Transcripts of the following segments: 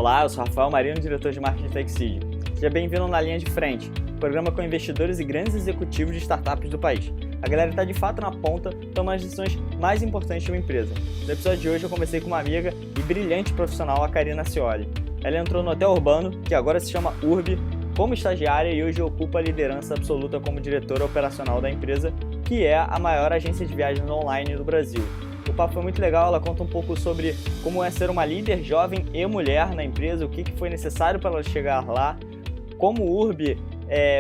Olá, eu sou Rafael Marino, diretor de marketing da Exceed. Seja bem-vindo na Linha de Frente, programa com investidores e grandes executivos de startups do país. A galera está de fato na ponta, tomando as decisões mais importantes de uma empresa. No episódio de hoje eu conversei com uma amiga e brilhante profissional, a Karina Cioli. Ela entrou no Hotel Urbano, que agora se chama Urbi, como estagiária e hoje ocupa a liderança absoluta como diretora operacional da empresa, que é a maior agência de viagens online do Brasil. O papo foi muito legal, ela conta um pouco sobre como é ser uma líder jovem e mulher na empresa, o que foi necessário para ela chegar lá, como o Urbi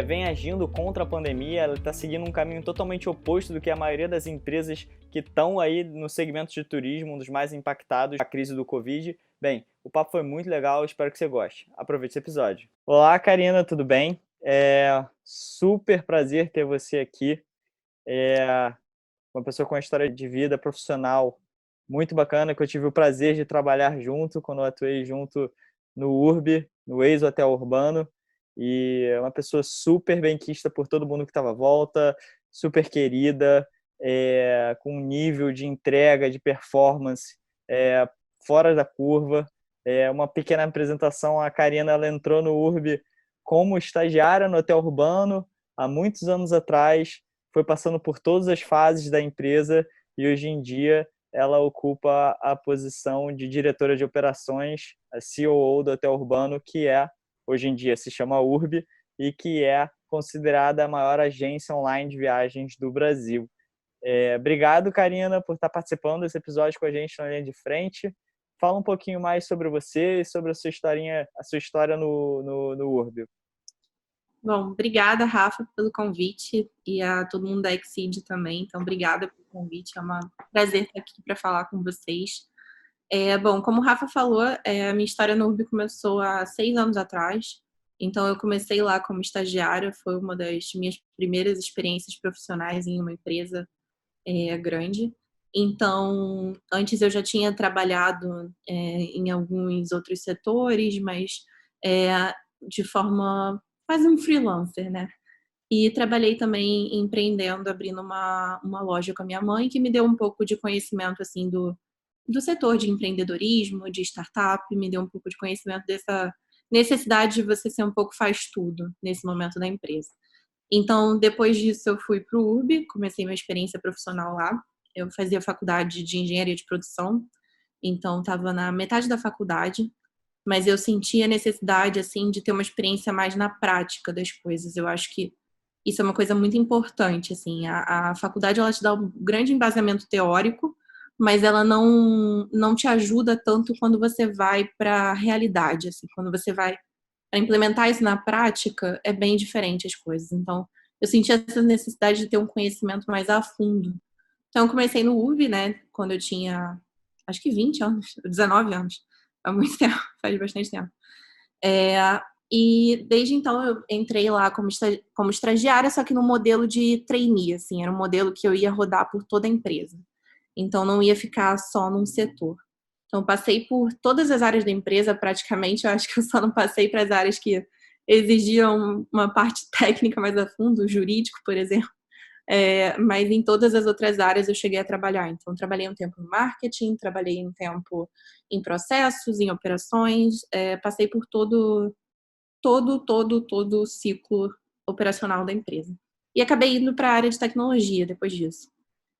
vem agindo contra a pandemia, ela está seguindo um caminho totalmente oposto do que a maioria das empresas que estão aí no segmento de turismo, um dos mais impactados da crise do Covid. Bem, o papo foi muito legal, espero que você goste. Aproveite esse episódio. Olá, Karina, tudo bem? Super prazer ter você aqui. Uma pessoa com uma história de vida profissional muito bacana, que eu tive o prazer de trabalhar junto, quando eu atuei junto no Urbi, no ex-Hotel Urbano, e é uma pessoa super benquista por todo mundo que estava à volta, super querida, com um nível de entrega, de performance fora da curva. Uma pequena apresentação, a Karina ela entrou no Urbi como estagiária no Hotel Urbano, há muitos anos atrás, foi passando por todas as fases da empresa e hoje em dia ela ocupa a posição de diretora de operações, a COO do Hotel Urbano, que hoje em dia se chama Urbi e que é considerada a maior agência online de viagens do Brasil. Obrigado, Karina, por estar participando desse episódio com a gente na Linha de Frente. Fala um pouquinho mais sobre você e sobre a sua história no Urbi. Bom, obrigada, Rafa, pelo convite e a todo mundo da Exceed também. Então, obrigada pelo convite. É um prazer estar aqui para falar com vocês. Bom, como o Rafa falou, a minha história no Urbi começou há 6 anos atrás. Então, eu comecei lá como estagiária. Foi uma das minhas primeiras experiências profissionais em uma empresa grande. Então, antes eu já tinha trabalhado em alguns outros setores, mas de forma quase um freelancer, né? E trabalhei também empreendendo, abrindo uma loja com a minha mãe, que me deu um pouco de conhecimento, assim, do setor de empreendedorismo, de startup, me deu um pouco de conhecimento dessa necessidade de você ser um pouco faz tudo nesse momento da empresa. Então, depois disso, eu fui para o Urbi, comecei minha experiência profissional lá. Eu fazia faculdade de engenharia de produção, então estava na metade da faculdade, mas eu sentia a necessidade, assim, de ter uma experiência mais na prática das coisas. Eu acho que isso é uma coisa muito importante, assim. A faculdade, ela te dá um grande embasamento teórico, mas ela não te ajuda tanto quando você vai para a realidade, assim. Quando você vai para implementar isso na prática, é bem diferente as coisas. Então, eu senti essa necessidade de ter um conhecimento mais a fundo. Então, eu comecei no UV, né, quando eu tinha, acho que 20 anos, 19 anos. Há muito tempo, faz bastante tempo. E desde então eu entrei lá como estagiária, só que no modelo de trainee, assim, era um modelo que eu ia rodar por toda a empresa. Então, não ia ficar só num setor. Então, passei por todas as áreas da empresa, praticamente. Eu acho que eu só não passei para as áreas que exigiam uma parte técnica mais a fundo, jurídico, por exemplo. Mas em todas as outras áreas eu cheguei a trabalhar. Então, trabalhei um tempo em marketing, trabalhei um tempo em processos, em operações, passei por todo o ciclo operacional da empresa. E acabei indo para a área de tecnologia depois disso.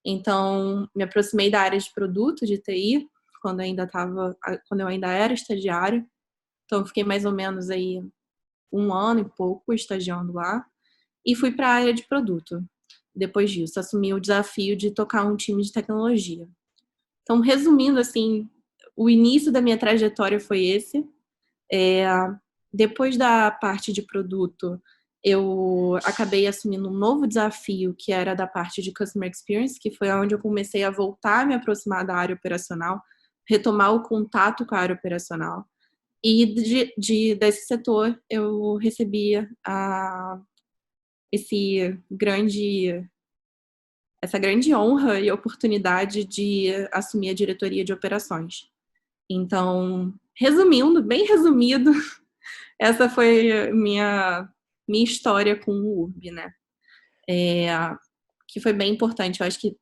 Então, me aproximei da área de produto, de TI, quando eu ainda era estagiária. Então, fiquei mais ou menos aí 1 ano e pouco estagiando lá. E fui para a área de produto. Depois disso, assumi o desafio de tocar um time de tecnologia. Então, resumindo, assim, o início da minha trajetória foi esse. Depois da parte de produto, eu acabei assumindo um novo desafio, que era da parte de Customer Experience, que foi onde eu comecei a voltar a me aproximar da área operacional, retomar o contato com a área operacional. E desse setor, eu recebia essa grande honra e oportunidade de assumir a diretoria de operações. Então, resumindo, bem resumido, essa foi minha história com o Urbi, né? Que foi bem importante. Eu acho que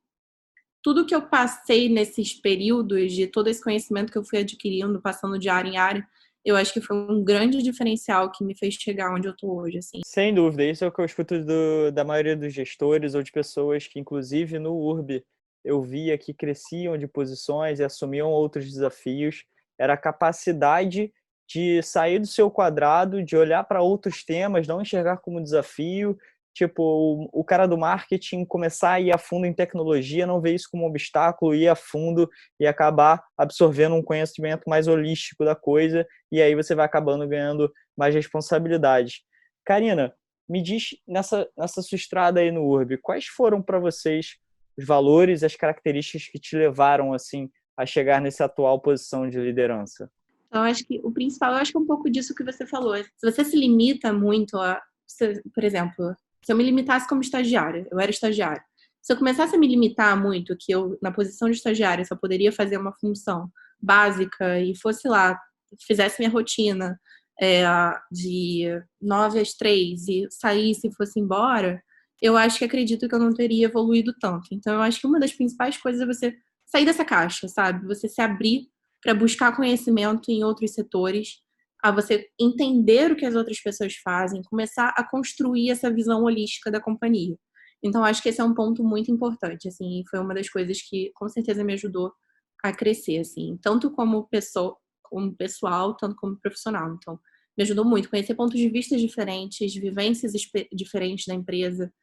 tudo que eu passei nesses períodos, de todo esse conhecimento que eu fui adquirindo, passando de área em área, eu acho que foi um grande diferencial que me fez chegar onde eu tô hoje, assim. Sem dúvida, isso é o que eu escuto da maioria dos gestores ou de pessoas que, inclusive no URB, eu via que cresciam de posições e assumiam outros desafios. Era a capacidade de sair do seu quadrado, de olhar para outros temas, não enxergar como desafio. Tipo, o cara do marketing começar a ir a fundo em tecnologia, não ver isso como um obstáculo, ir a fundo e acabar absorvendo um conhecimento mais holístico da coisa, e aí você vai acabando ganhando mais responsabilidades. Karina, me diz, nessa sua estrada aí no URB, quais foram para vocês os valores, as características que te levaram assim a chegar nessa atual posição de liderança? Então, eu acho que o principal, eu acho que é um pouco disso que você falou. Se você se limita muito por exemplo, se eu me limitasse como estagiária, eu era estagiária. Se eu começasse a me limitar muito, que eu, na posição de estagiária, só poderia fazer uma função básica e fosse lá, fizesse minha rotina de 9 às 3 e saísse e fosse embora, eu acho que acredito que eu não teria evoluído tanto. Então, eu acho que uma das principais coisas é você sair dessa caixa, sabe? Você se abrir para buscar conhecimento em outros setores, a você entender o que as outras pessoas fazem, começar a construir essa visão holística da companhia. Então, acho que esse é um ponto muito importante, assim, foi uma das coisas que com certeza me ajudou a crescer, assim, tanto como pessoa, como pessoal, tanto como profissional. Então, me ajudou muito conhecer pontos de vista diferentes, vivências diferentes da empresa.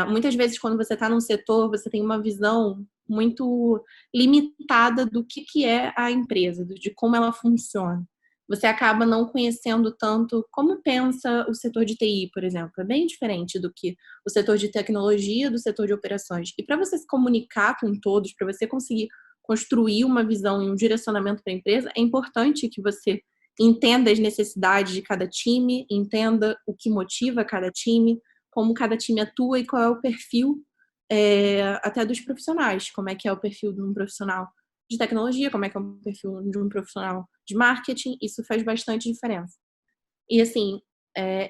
Muitas vezes, quando você está num setor, você tem uma visão muito limitada do que é a empresa, de como ela funciona. Você acaba não conhecendo tanto como pensa o setor de TI, por exemplo. É bem diferente do que o setor de tecnologia, do setor de operações. E para você se comunicar com todos, para você conseguir construir uma visão e um direcionamento para a empresa, é importante que você entenda as necessidades de cada time, entenda o que motiva cada time, como cada time atua e qual é o perfil até dos profissionais, como é que é o perfil de um profissional de tecnologia, como é que é o perfil de um profissional de marketing, isso faz bastante diferença. E assim,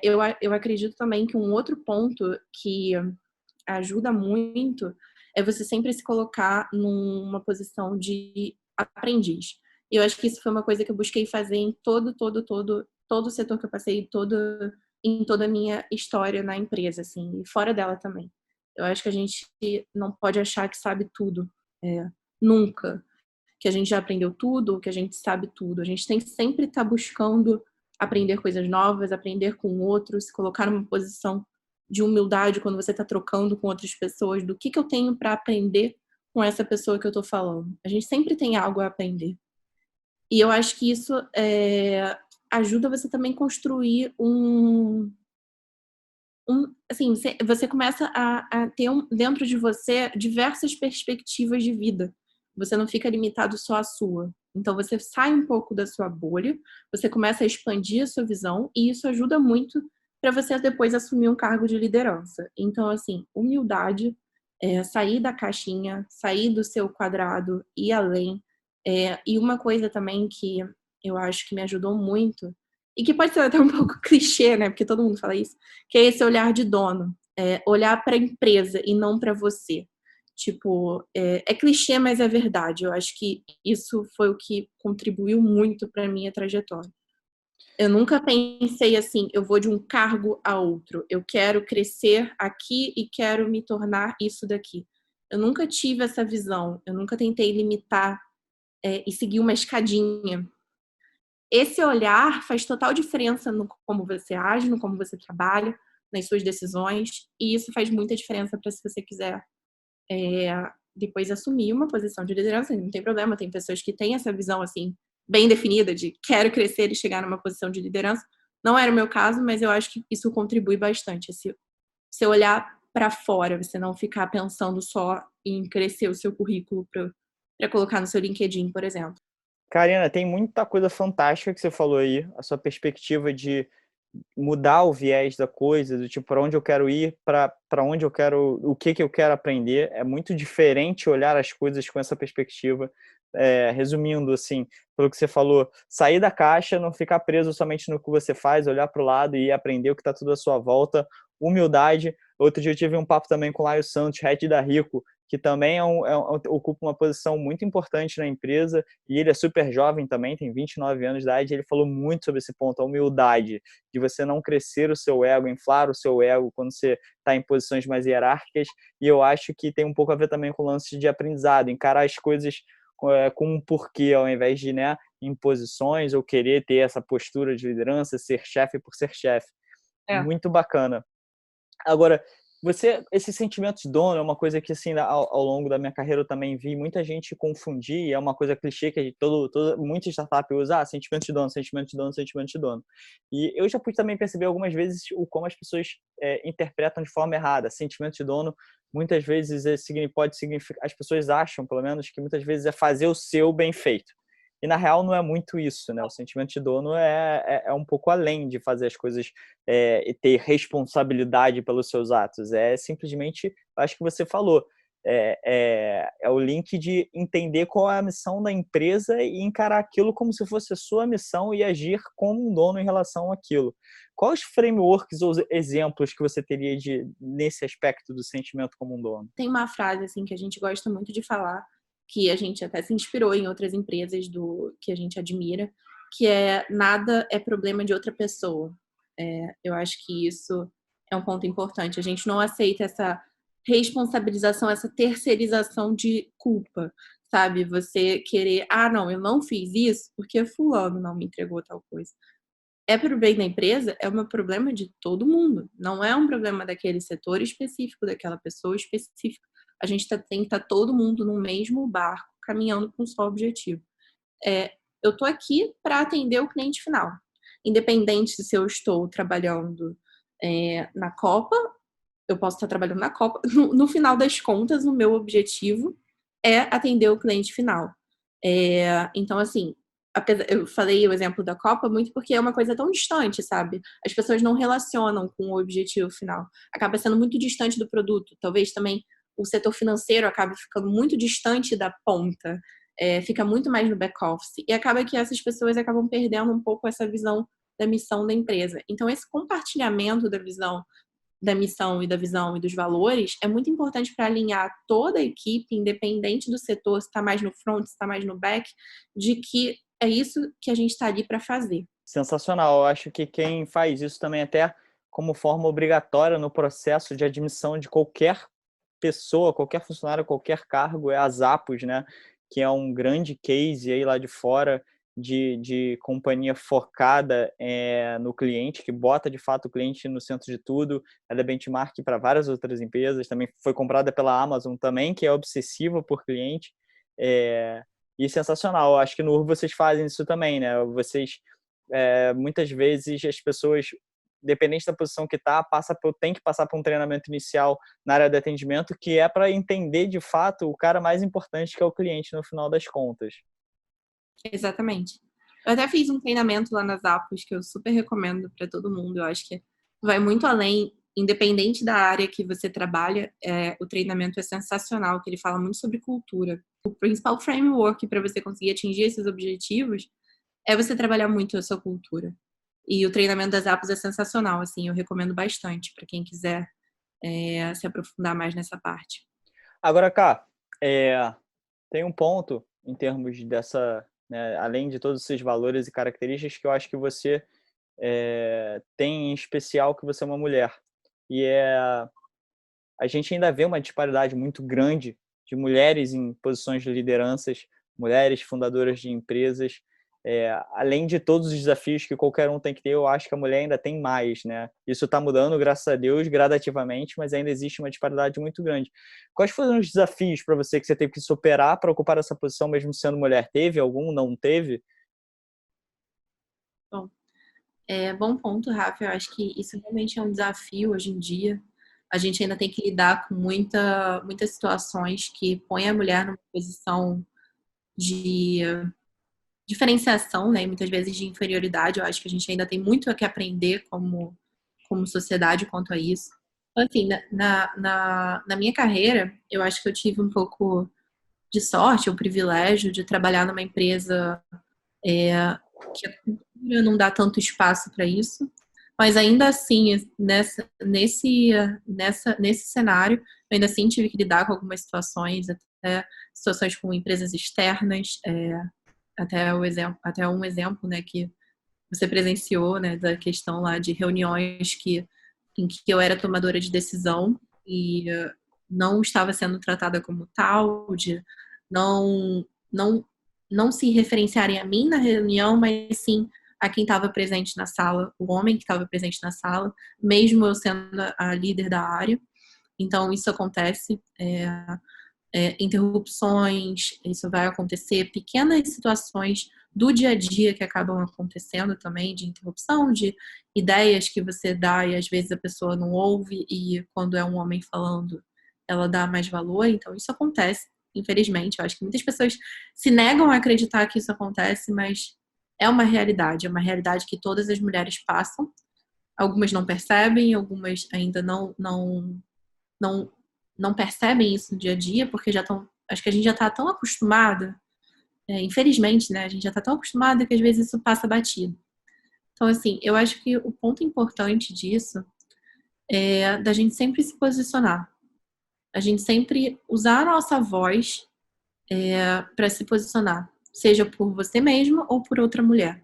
eu acredito também que um outro ponto que ajuda muito é você sempre se colocar numa posição de aprendiz. E eu acho que isso foi uma coisa que eu busquei fazer em todo o setor que eu passei, em toda a minha história na empresa, assim, e fora dela também. Eu acho que a gente não pode achar que sabe tudo, nunca. Que a gente já aprendeu tudo, que a gente sabe tudo. A gente tem que sempre estar buscando aprender coisas novas, aprender com outros, se colocar numa posição de humildade quando você está trocando com outras pessoas, do que eu tenho para aprender com essa pessoa que eu estou falando. A gente sempre tem algo a aprender. E eu acho que isso ajuda você também a construir assim, você começa a ter dentro de você diversas perspectivas de vida. Você não fica limitado só à sua. Então você sai um pouco da sua bolha, você começa a expandir a sua visão e isso ajuda muito para você depois assumir um cargo de liderança. Então, assim, humildade, sair da caixinha, sair do seu quadrado, ir além. E uma coisa também que eu acho que me ajudou muito, e que pode ser até um pouco clichê, né? Porque todo mundo fala isso, que é esse olhar de dono, olhar para a empresa e não para você. Tipo, é clichê, mas é verdade. Eu acho que isso foi o que contribuiu muito para minha trajetória. Eu nunca pensei assim, eu vou de um cargo a outro. Eu quero crescer aqui e quero me tornar isso daqui. Eu nunca tive essa visão. Eu nunca tentei limitar e seguir uma escadinha. Esse olhar faz total diferença no como você age, no como você trabalha, nas suas decisões, e isso faz muita diferença para se você quiser depois assumir uma posição de liderança, não tem problema, tem pessoas que têm essa visão assim bem definida de quero crescer e chegar numa posição de liderança. Não era o meu caso, mas eu acho que isso contribui bastante, você olhar para fora, você não ficar pensando só em crescer o seu currículo para colocar no seu LinkedIn, por exemplo. Karina, tem muita coisa fantástica que você falou aí, a sua perspectiva de mudar o viés da coisa, do tipo, para onde eu quero ir, para onde eu quero, o que eu quero aprender. É muito diferente olhar as coisas com essa perspectiva. Resumindo, assim, pelo que você falou, sair da caixa, não ficar preso somente no que você faz, olhar para o lado e aprender o que está tudo à sua volta. Humildade. Outro dia eu tive um papo também com o Laio Santos, head da Rico, que também ocupa uma posição muito importante na empresa, e ele é super jovem também, tem 29 anos de idade, e ele falou muito sobre esse ponto, a humildade, de você não crescer o seu ego, inflar o seu ego quando você está em posições mais hierárquicas, e eu acho que tem um pouco a ver também com o lance de aprendizado, encarar as coisas com um porquê, ao invés de, né, imposições ou querer ter essa postura de liderança, ser chefe por ser chefe. Muito bacana. Agora, esse sentimento de dono é uma coisa que, assim, ao longo da minha carreira eu também vi muita gente confundir, é uma coisa clichê que muita startup usa, sentimento de dono, sentimento de dono, sentimento de dono. E eu já pude também perceber algumas vezes como as pessoas interpretam de forma errada. Sentimento de dono, muitas vezes, pode significar, as pessoas acham, pelo menos, que muitas vezes é fazer o seu bem feito. E, na real, não é muito isso, né? O sentimento de dono é um pouco além de fazer as coisas e ter responsabilidade pelos seus atos. É simplesmente, acho que você falou, é o link de entender qual é a missão da empresa e encarar aquilo como se fosse a sua missão e agir como um dono em relação àquilo. Quais frameworks ou exemplos que você teria nesse aspecto do sentimento como um dono? Tem uma frase assim que a gente gosta muito de falar, que a gente até se inspirou em outras empresas que a gente admira, que é nada é problema de outra pessoa. Eu acho que isso é um ponto importante. A gente não aceita essa responsabilização, essa terceirização de culpa, sabe? Você querer, não, eu não fiz isso porque fulano não me entregou tal coisa. É para o bem da empresa, é um problema de todo mundo. Não é um problema daquele setor específico, daquela pessoa específica. A gente tem que estar todo mundo no mesmo barco, caminhando com um só objetivo. Eu estou aqui para atender o cliente final. Independente se eu estou trabalhando na Copa, eu posso estar trabalhando na Copa. No final das contas, o meu objetivo é atender o cliente final. Então, assim, eu falei o exemplo da Copa muito porque é uma coisa tão distante, sabe? As pessoas não relacionam com o objetivo final. Acaba sendo muito distante do produto. Talvez também o setor financeiro acabe ficando muito distante da ponta. Fica muito mais no back-office. E acaba que essas pessoas acabam perdendo um pouco essa visão da missão da empresa. Então, esse compartilhamento da visão da missão e da visão e dos valores é muito importante para alinhar toda a equipe, independente do setor, se está mais no front, se está mais no back, de que é isso que a gente está ali para fazer. Sensacional. Eu acho que quem faz isso também até como forma obrigatória no processo de admissão de qualquer pessoa, qualquer funcionário, qualquer cargo, é a Zappos, né? Que é um grande case aí lá de fora de companhia focada no cliente, que bota de fato o cliente no centro de tudo. Ela é benchmark para várias outras empresas, também foi comprada pela Amazon também, que é obsessiva por cliente. E sensacional. Eu acho que no Urbo vocês fazem isso também, né? Vocês, muitas vezes, as pessoas, dependente da posição que está, tem que passar por um treinamento inicial na área de atendimento, que é para entender, de fato, o cara mais importante, que é o cliente, no final das contas. Exatamente. Eu até fiz um treinamento lá nas Zappos, que eu super recomendo para todo mundo. Eu acho que vai muito além, independente da área que você trabalha, o treinamento é sensacional, que ele fala muito sobre cultura. O principal framework para você conseguir atingir esses objetivos é você trabalhar muito a sua cultura. E o treinamento das Zappos é sensacional, assim, eu recomendo bastante para quem quiser se aprofundar mais nessa parte. Agora, Cá, tem um ponto em termos dessa, né, além de todos esses valores e características, que eu acho que você tem em especial, que você é uma mulher. E a gente ainda vê uma disparidade muito grande de mulheres em posições de lideranças, mulheres fundadoras de empresas. Além de todos os desafios que qualquer um tem que ter, eu acho que a mulher ainda tem mais, né? Isso está mudando, graças a Deus, gradativamente, mas ainda existe uma disparidade muito grande. Quais foram os desafios para você que você teve que superar para ocupar essa posição, mesmo sendo mulher? Teve algum? Não teve? Bom, bom ponto, Rafa. Eu acho que isso realmente é um desafio hoje em dia. A gente ainda tem que lidar com muitas situações que põem a mulher numa posição de diferenciação, né? Muitas vezes de inferioridade. Eu acho que a gente ainda tem muito a que aprender como sociedade quanto a isso. Então, assim, na minha carreira, eu acho que eu tive um pouco de sorte, o privilégio de trabalhar numa empresa que a cultura não dá tanto espaço para isso. Mas ainda assim, nesse cenário, eu ainda assim tive que lidar com algumas situações, até situações com empresas externas, até um exemplo, né, que você presenciou, né, da questão lá de reuniões em que eu era tomadora de decisão e não estava sendo tratada como tal, de não, não, não se referenciarem a mim na reunião, mas sim a quem estava presente na sala, o homem que estava presente na sala, mesmo eu sendo a líder da área. Então, isso acontece. Interrupções, isso vai acontecer, pequenas situações do dia a dia que acabam acontecendo também, de interrupção, de ideias que você dá e às vezes a pessoa não ouve, e quando é um homem falando, ela dá mais valor. Então, isso acontece, infelizmente. Eu acho que muitas pessoas se negam a acreditar que isso acontece, mas é uma realidade que todas as mulheres passam. Algumas não percebem, algumas ainda não, não percebem isso no dia a dia, porque já estão. Acho que a gente já está tão acostumada, infelizmente, né? A gente já está tão acostumada que às vezes isso passa batido. Então, assim, eu acho que o ponto importante disso é da gente sempre se posicionar. A gente sempre usar a nossa voz para se posicionar, seja por você mesmo ou por outra mulher.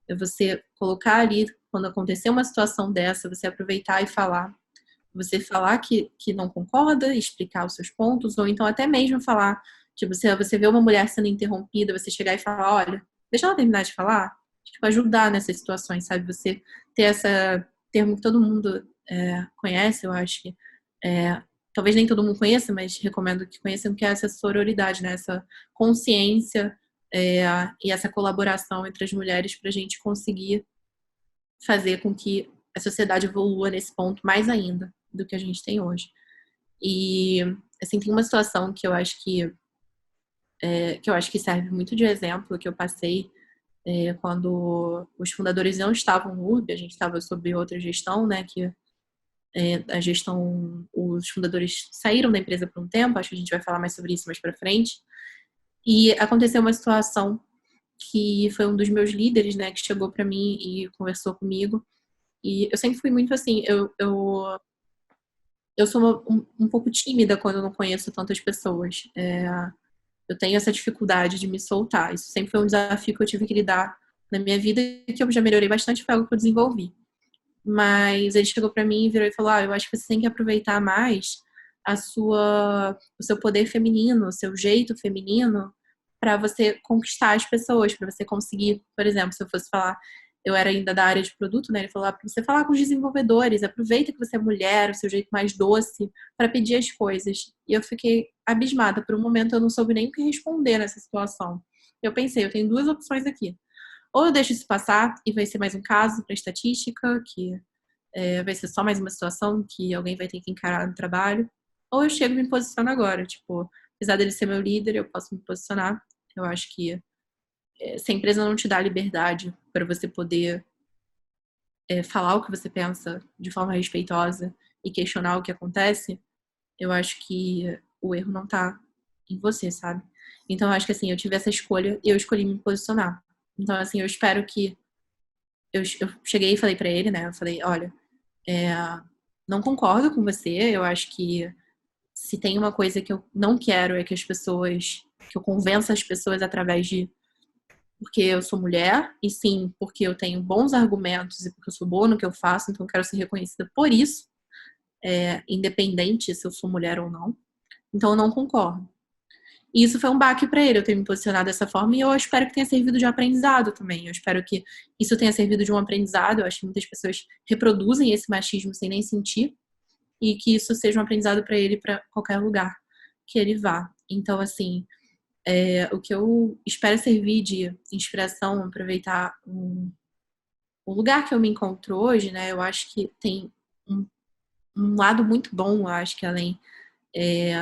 É você colocar ali, quando acontecer uma situação dessa, você aproveitar e falar. Você falar que não concorda, explicar os seus pontos, ou então até mesmo falar, tipo, se você vê uma mulher sendo interrompida, você chegar e falar, olha, deixa ela terminar de falar, tipo, ajudar nessas situações, sabe? Você ter essa termo que todo mundo conhece, eu acho que talvez nem todo mundo conheça, mas recomendo que conheçam, que é essa sororidade, né? Essa consciência e essa colaboração entre as mulheres para a gente conseguir fazer com que a sociedade evolua nesse ponto mais ainda do que a gente tem hoje. E, assim, tem uma situação que eu acho que serve muito de exemplo, que eu passei quando os fundadores não estavam no URB, a gente estava sob outra gestão, né, que a gestão, os fundadores saíram da empresa por um tempo, acho que a gente vai falar mais sobre isso mais para frente, e aconteceu uma situação que foi um dos meus líderes, né, que chegou para mim e conversou comigo, e eu sempre fui muito assim, eu sou um pouco tímida quando eu não conheço tantas pessoas. Eu tenho essa dificuldade de me soltar. Isso sempre foi um desafio que eu tive que lidar na minha vida, e que eu já melhorei bastante, foi algo que eu desenvolvi. Mas ele chegou pra mim e virou e falou: eu acho que você tem que aproveitar mais o seu poder feminino, o seu jeito feminino, para você conquistar as pessoas, para você conseguir, por exemplo, se eu fosse falar, eu era ainda da área de produto, né? Ele falou: para você falar com os desenvolvedores, aproveita que você é mulher, o seu jeito mais doce, para pedir as coisas. E eu fiquei abismada. Por um momento eu não soube nem o que responder nessa situação. Eu pensei, eu tenho duas opções aqui. Ou eu deixo isso passar e vai ser mais um caso para estatística, que vai ser só mais uma situação que alguém vai ter que encarar no trabalho. Ou eu chego e me posiciono agora. Tipo, apesar dele ser meu líder, eu posso me posicionar. Eu acho que se a empresa não te dá liberdade para você poder falar o que você pensa de forma respeitosa e questionar o que acontece, eu acho que o erro não tá em você, sabe? Então, eu acho que assim, eu tive essa escolha e eu escolhi me posicionar. Então, assim, eu espero que eu cheguei e falei pra ele, né? Eu falei, olha, não concordo com você. Eu acho que se tem uma coisa que eu não quero é que que eu convença as pessoas através de porque eu sou mulher, e sim porque eu tenho bons argumentos e porque eu sou boa no que eu faço, então eu quero ser reconhecida por isso, independente se eu sou mulher ou não. Então eu não concordo. E isso foi um baque para ele, eu ter me posicionado dessa forma, e eu espero que tenha servido de um aprendizado também. Eu espero que isso tenha servido de um aprendizado. Eu acho que muitas pessoas reproduzem esse machismo sem nem sentir, e que isso seja um aprendizado para ele para qualquer lugar que ele vá. Então, assim, o que eu espero servir de inspiração, aproveitar o lugar que eu me encontro hoje, né? Eu acho que tem um, um lado muito bom, eu acho que além. É,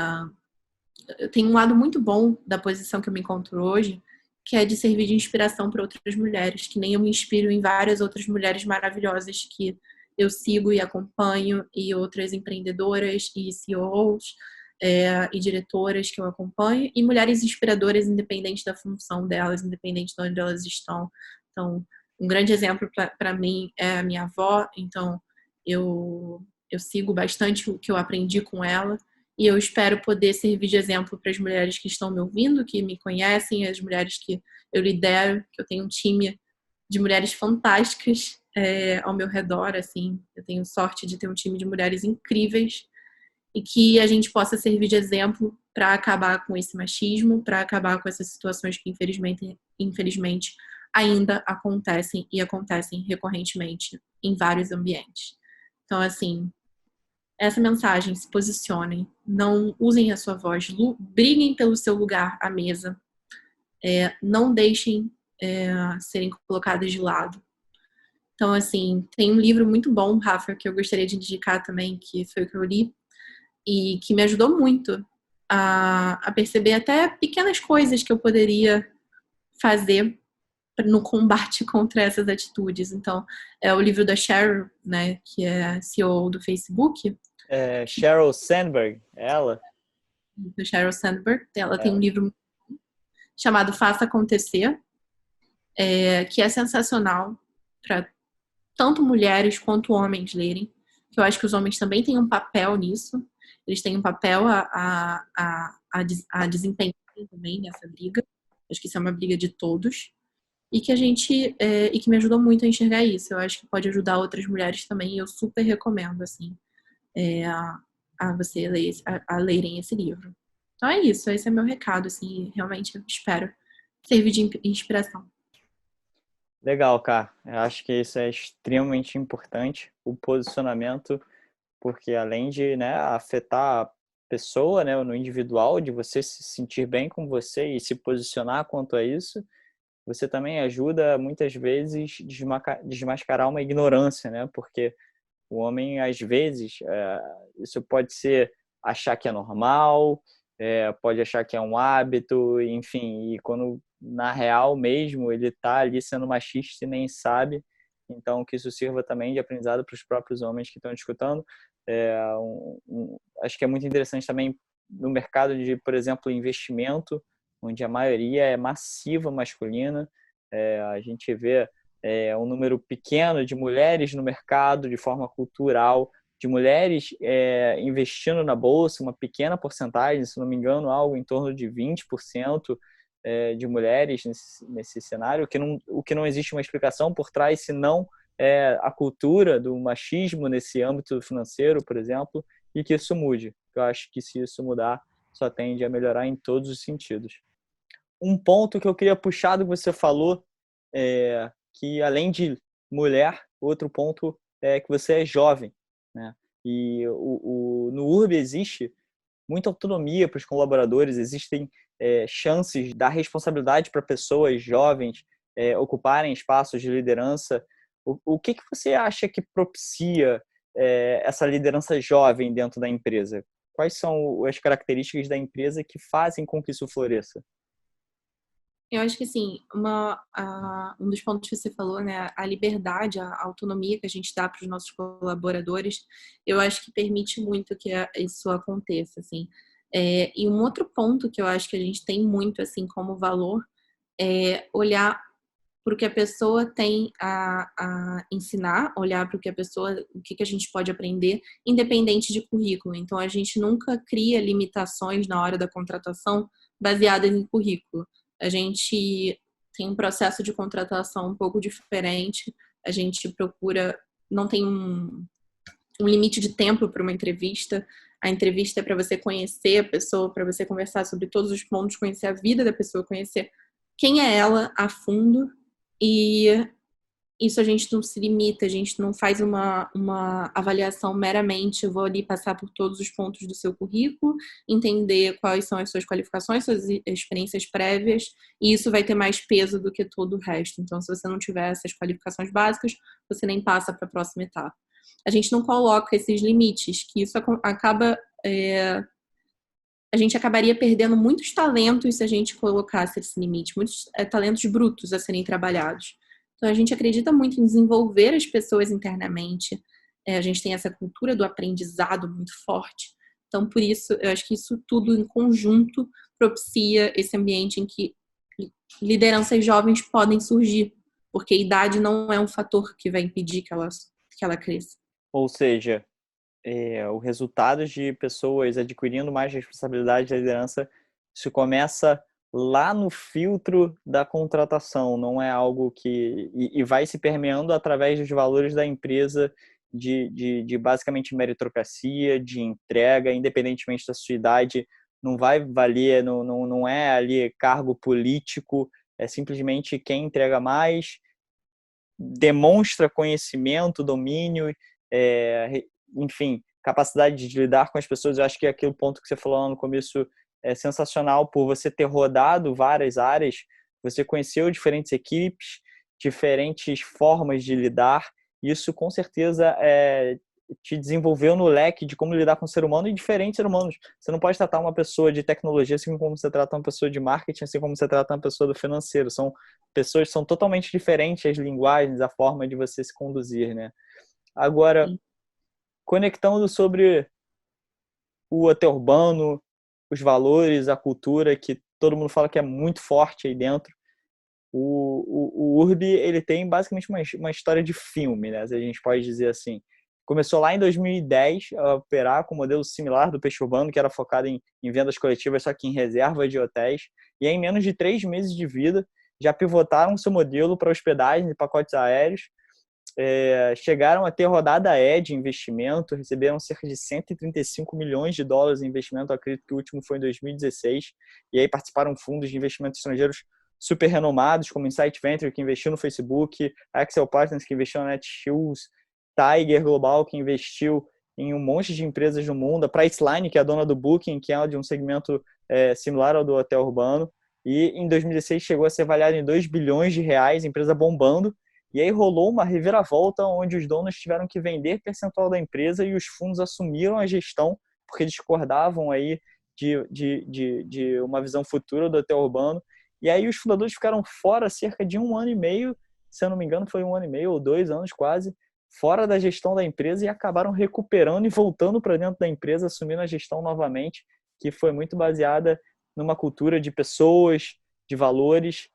tem um lado muito bom da posição que eu me encontro hoje, que é de servir de inspiração para outras mulheres, que nem eu me inspiro em várias outras mulheres maravilhosas que eu sigo e acompanho, e outras empreendedoras e CEOs e diretoras que eu acompanho, e mulheres inspiradoras, independente da função delas, independente de onde elas estão. Então, Um grande exemplo para mim é a minha avó, então eu sigo bastante o que eu aprendi com ela e eu espero poder servir de exemplo para as mulheres que estão me ouvindo, que me conhecem, as mulheres que eu lidero, que eu tenho um time de mulheres fantásticas ao meu redor, assim, eu tenho sorte de ter um time de mulheres incríveis e que a gente possa servir de exemplo para acabar com esse machismo, para acabar com essas situações que infelizmente ainda acontecem e acontecem recorrentemente em vários ambientes. Então, assim, essa mensagem, se posicionem, não usem a sua voz, briguem pelo seu lugar à mesa, não deixem serem colocadas de lado. Então, assim, tem um livro muito bom, Rafa, que eu gostaria de indicar também, que foi o que eu li, e que me ajudou muito a perceber até pequenas coisas que eu poderia fazer no combate contra essas atitudes. Então, é o livro da Sheryl, né, que é CEO do Facebook. Sheryl Sandberg, ela? Do Sheryl Sandberg. Ela tem um Ela. livro chamado Faça Acontecer, que é sensacional para tanto mulheres quanto homens lerem. Que eu acho que os homens também têm um papel nisso. Eles têm um papel a desempenhar também nessa briga. Acho que isso é uma briga de todos. E que e que me ajudou muito a enxergar isso. Eu acho que pode ajudar outras mulheres também. E eu super recomendo, assim, a você ler, a lerem esse livro. Então é isso. Esse é meu recado, assim. Realmente eu espero servir de inspiração. Legal, cara. Eu acho que isso é extremamente importante, o posicionamento, porque além de, né, afetar a pessoa, né, no individual, de você se sentir bem com você e se posicionar quanto a isso, você também ajuda muitas vezes desmascarar uma ignorância, né? Porque o homem, às vezes, isso pode ser achar que é normal, pode achar que é um hábito, enfim, e quando na real mesmo ele está ali sendo machista e nem sabe. Então, que isso sirva também de aprendizado para os próprios homens que estão escutando. Acho que é muito interessante também no mercado de, por exemplo, investimento, onde a maioria é massiva masculina. A gente vê um número pequeno de mulheres no mercado de forma cultural, de mulheres investindo na bolsa, uma pequena porcentagem, se não me engano, algo em torno de 20% de mulheres nesse cenário, o que não existe uma explicação por trás, senão a cultura do machismo nesse âmbito financeiro, por exemplo, e que isso mude. Eu acho que se isso mudar, só tende a melhorar em todos os sentidos. Um ponto que eu queria puxar do que você falou, que além de mulher, outro ponto é que você é jovem, né? E no URB existe muita autonomia para os colaboradores, existem chances, dar responsabilidade para pessoas jovens ocuparem espaços de liderança. O que você acha que propicia essa liderança jovem dentro da empresa? Quais são as características da empresa que fazem com que isso floresça? Eu acho que, assim, um dos pontos que você falou, né, a liberdade, a autonomia que a gente dá para os nossos colaboradores, eu acho que permite muito que isso aconteça, assim. E um outro ponto que eu acho que a gente tem muito, assim, como valor é olhar para o que a pessoa tem a ensinar, olhar para o que a pessoa, o que a gente pode aprender, independente de currículo. Então, a gente nunca cria limitações na hora da contratação baseadas em currículo. A gente tem um processo de contratação um pouco diferente. A gente procura, não tem um limite de tempo para uma entrevista. A entrevista é para você conhecer a pessoa, para você conversar sobre todos os pontos, conhecer a vida da pessoa, conhecer quem é ela a fundo. E isso a gente não se limita, a gente não faz uma avaliação meramente, eu vou ali passar por todos os pontos do seu currículo, entender quais são as suas qualificações, suas experiências prévias, e isso vai ter mais peso do que todo o resto. Então, se você não tiver essas qualificações básicas, você nem passa para a próxima etapa. A gente não coloca esses limites, que isso acaba... a gente acabaria perdendo muitos talentos se a gente colocasse esse limite, muitos talentos brutos a serem trabalhados. Então, a gente acredita muito em desenvolver as pessoas internamente. A gente tem essa cultura do aprendizado muito forte. Então, por isso, eu acho que isso tudo em conjunto propicia esse ambiente em que lideranças jovens podem surgir. porque a idade não é um fator que vai impedir que ela cresça. Ou seja, o resultado de pessoas adquirindo mais responsabilidade da liderança, isso começa lá no filtro da contratação, não é algo que... E vai se permeando através dos valores da empresa, de basicamente meritocracia, de entrega, independentemente da sua idade, não vai valer, não é ali cargo político, é simplesmente quem entrega mais, demonstra conhecimento, domínio, enfim, capacidade de lidar com as pessoas. Eu acho que aquele ponto que você falou lá no começo é sensacional, por você ter rodado várias áreas, você conheceu diferentes equipes, diferentes formas de lidar, isso com certeza te desenvolveu no leque de como lidar com o ser humano e diferentes seres humanos. Você não pode tratar uma pessoa de tecnologia assim como você trata uma pessoa de marketing, assim como você trata uma pessoa do financeiro. São pessoas que são totalmente diferentes, as linguagens, a forma de você se conduzir, né? Agora, conectando sobre o hotel urbano, os valores, a cultura, que todo mundo fala que é muito forte aí dentro. O Urbi, ele tem basicamente uma história de filme, né? Se a gente pode dizer assim. Começou lá em 2010 a operar com um modelo similar do Peixe Urbano, que era focado em vendas coletivas, só que em reserva de hotéis. E aí, em menos de 3 meses de vida, já pivotaram seu modelo para hospedagem e pacotes aéreos. Chegaram a ter rodada E de investimento, receberam cerca de 135 milhões de dólares em investimento, acredito que o último foi em 2016, e aí participaram fundos de investimento estrangeiros super renomados, como Insight Venture, que investiu no Facebook, Axel Partners, que investiu na Netshoes, Tiger Global, que investiu em um monte de empresas no mundo, a Priceline, que é a dona do Booking, que é de um segmento similar ao do hotel urbano, e em 2016 chegou a ser avaliado em 2 bilhões de reais, empresa bombando. E aí rolou uma reviravolta onde os donos tiveram que vender percentual da empresa e os fundos assumiram a gestão porque discordavam aí de uma visão futura do hotel urbano. E aí os fundadores ficaram fora cerca de 1 ano e meio, se eu não me engano foi 1 ano e meio ou 2 anos quase, fora da gestão da empresa, e acabaram recuperando e voltando para dentro da empresa, assumindo a gestão novamente, que foi muito baseada numa cultura de pessoas, de valores.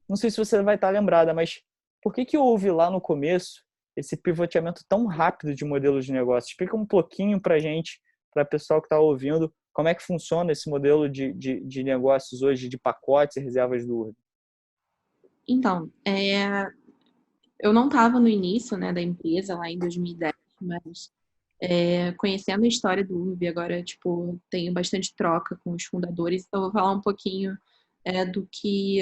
Não sei se você vai estar lembrada, mas por que houve lá no começo esse pivoteamento tão rápido de modelos de negócio? Explica um pouquinho para a gente, para o pessoal que está ouvindo, como é que funciona esse modelo de negócios hoje, de pacotes e reservas do Urb. Então, eu não estava no início, né, da empresa lá em 2010, mas conhecendo a história do Urb, agora, tipo, tenho bastante troca com os fundadores, então eu vou falar um pouquinho do que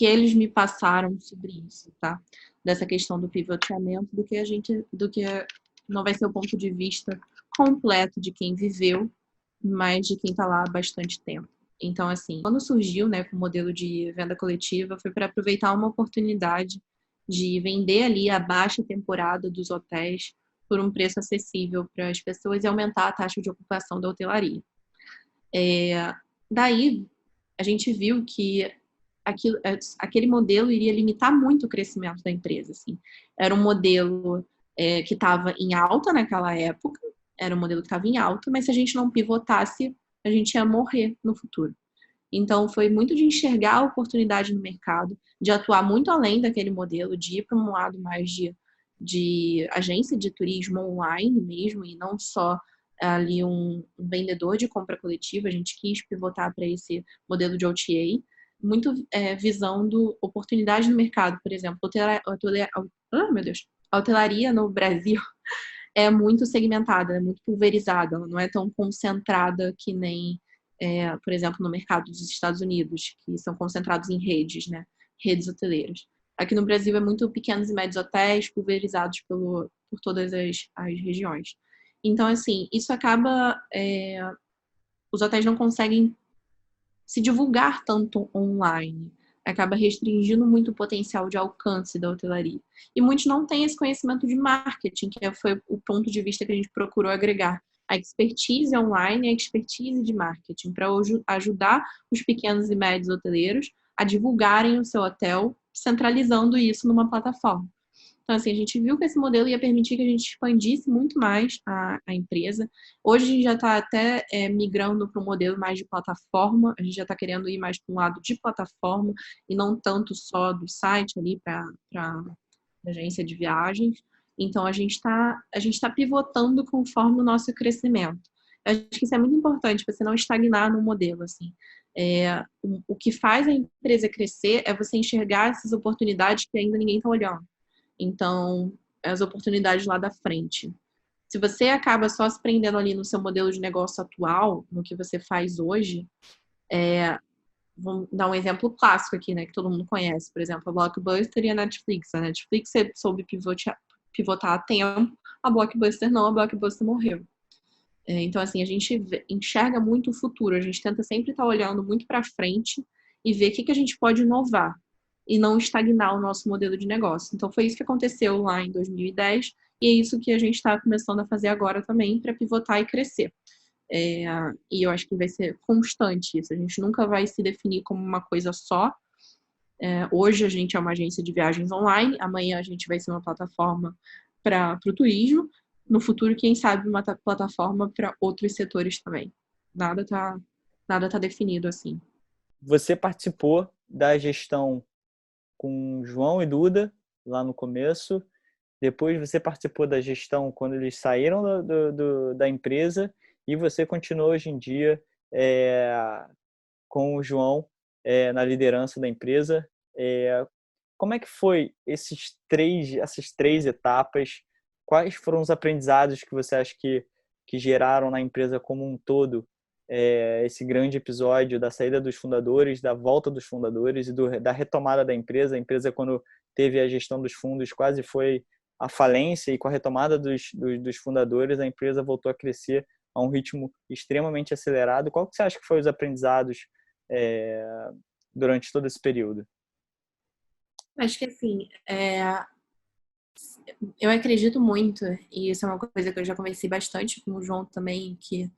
eles me passaram sobre isso, tá? Dessa questão do pivoteamento, do que não vai ser o ponto de vista completo de quem viveu, mas de quem está lá há bastante tempo. Então, assim, quando surgiu, né, com o modelo de venda coletiva, foi para aproveitar uma oportunidade de vender ali a baixa temporada dos hotéis por um preço acessível para as pessoas e aumentar a taxa de ocupação da hotelaria. Daí, a gente viu que aquele modelo iria limitar muito o crescimento da empresa. Assim. Era um modelo que estava em alta naquela época, era um modelo que estava em alta, mas se a gente não pivotasse, a gente ia morrer no futuro. Então, foi muito de enxergar a oportunidade no mercado, de atuar muito além daquele modelo, de ir para um lado mais de agência de turismo online mesmo, e não só ali um vendedor de compra coletiva. A gente quis pivotar para esse modelo de OTA, muito visando oportunidade no mercado. Por exemplo, a hotelaria no Brasil é muito segmentada, é muito pulverizada, ela não é tão concentrada que nem, por exemplo, no mercado dos Estados Unidos, que são concentrados em redes, né? Redes hoteleiras. Aqui no Brasil é muito pequenos e médios hotéis, pulverizados por todas as regiões. Então, assim, isso acaba... os hotéis não conseguem se divulgar tanto online. Acaba restringindo muito o potencial de alcance da hotelaria. E muitos não têm esse conhecimento de marketing, que foi o ponto de vista que a gente procurou agregar. A expertise online e a expertise de marketing, para ajudar os pequenos e médios hoteleiros a divulgarem o seu hotel, centralizando isso numa plataforma. Então, assim, a gente viu que esse modelo ia permitir que a gente expandisse muito mais a empresa. Hoje a gente já está até migrando para um modelo mais de plataforma, a gente já está querendo ir mais para um lado de plataforma e não tanto só do site ali para agência de viagens. Então, a gente tá pivotando conforme o nosso crescimento. Eu acho que isso é muito importante, você não estagnar no modelo, assim. O que faz a empresa crescer é você enxergar essas oportunidades que ainda ninguém está olhando. Então, as oportunidades lá da frente. Se você acaba só se prendendo ali no seu modelo de negócio atual, no que você faz hoje, vamos dar um exemplo clássico aqui, né, que todo mundo conhece, por exemplo, a Blockbuster e a Netflix. A Netflix soube pivotar a tempo, a Blockbuster não, a Blockbuster morreu. Então, assim, a gente enxerga muito o futuro, a gente tenta sempre estar olhando muito para frente e ver o que a gente pode inovar e não estagnar o nosso modelo de negócio. Então, foi isso que aconteceu lá em 2010 e é isso que a gente está começando a fazer agora também para pivotar e crescer. E eu acho que vai ser constante isso. A gente nunca vai se definir como uma coisa só. Hoje a gente é uma agência de viagens online, amanhã a gente vai ser uma plataforma para o turismo, no futuro, quem sabe, uma plataforma para outros setores também. Nada tá definido assim. Você participou da gestão com João e Duda lá no começo, depois você participou da gestão quando eles saíram da empresa e você continuou hoje em dia com o João na liderança da empresa. Como é que foi essas três etapas? Quais foram os aprendizados que você acha que geraram na empresa como um todo esse grande episódio da saída dos fundadores, da volta dos fundadores e da retomada da empresa? A empresa, quando teve a gestão dos fundos, quase foi à falência, e com a retomada dos fundadores, a empresa voltou a crescer a um ritmo extremamente acelerado. Qual que você acha que foi os aprendizados durante todo esse período? Acho que assim, eu acredito muito, e isso é uma coisa que eu já conversei bastante com o João também, que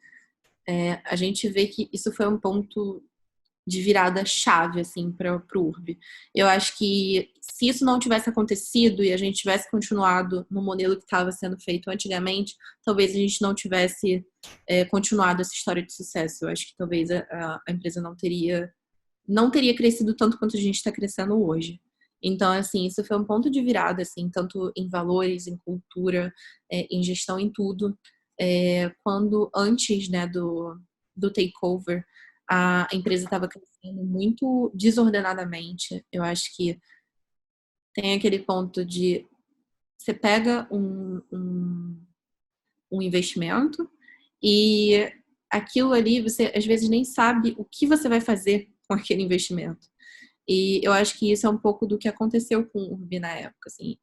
a gente vê que isso foi um ponto de virada chave, assim, para o URB. Eu acho que se isso não tivesse acontecido e a gente tivesse continuado no modelo que estava sendo feito antigamente, talvez a gente não tivesse continuado essa história de sucesso. Eu acho que talvez a empresa não teria crescido tanto quanto a gente está crescendo hoje. Então, assim, isso foi um ponto de virada, assim, tanto em valores, em cultura, em gestão, em tudo. Quando antes, né, do takeover, a empresa estava crescendo muito desordenadamente. Eu acho que tem aquele ponto de você pega um investimento e aquilo ali você às vezes nem sabe o que você vai fazer com aquele investimento. E eu acho que isso é um pouco do que aconteceu com o Urbi na época, assim.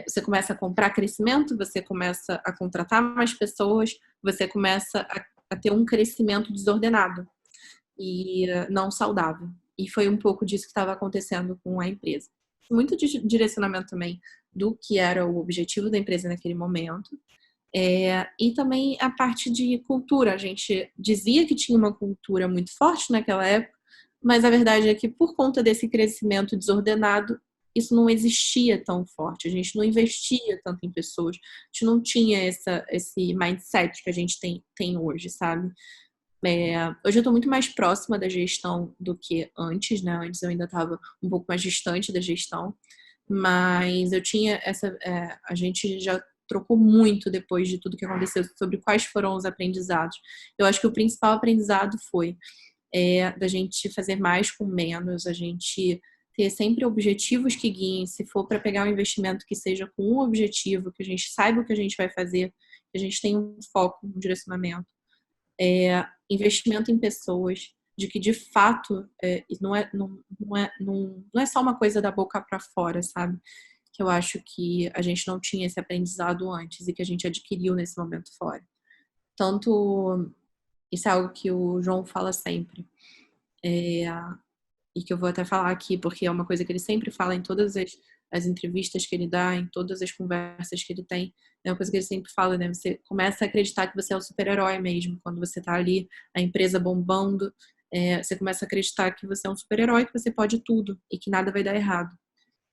Você começa a comprar crescimento, você começa a contratar mais pessoas, você começa a ter um crescimento desordenado e não saudável. E foi um pouco disso que estava acontecendo com a empresa. Muito de direcionamento também do que era o objetivo da empresa naquele momento. E também a parte de cultura. A gente dizia que tinha uma cultura muito forte naquela época, mas a verdade é que por conta desse crescimento desordenado, isso não existia tão forte. A gente não investia tanto em pessoas. A gente não tinha esse mindset que a gente tem hoje, sabe? Hoje eu estou muito mais próxima da gestão do que antes, né? Antes eu ainda estava um pouco mais distante da gestão, mas eu tinha a gente já trocou muito depois de tudo que aconteceu sobre quais foram os aprendizados. Eu acho que o principal aprendizado foi da gente fazer mais com menos, a gente ter sempre objetivos que guiem, se for para pegar um investimento que seja com um objetivo, que a gente saiba o que a gente vai fazer, que a gente tenha um foco, um direcionamento. Investimento em pessoas, de que de fato não é só uma coisa da boca para fora, sabe? Que eu acho que a gente não tinha esse aprendizado antes e que a gente adquiriu nesse momento fora. Tanto, isso é algo que o João fala sempre, e que eu vou até falar aqui, porque é uma coisa que ele sempre fala em todas as entrevistas que ele dá, em todas as conversas que ele tem. É uma coisa que ele sempre fala, né? Você começa a acreditar que você é o super-herói mesmo, quando você tá ali, a empresa bombando, você começa a acreditar que você é um super-herói, que você pode tudo e que nada vai dar errado.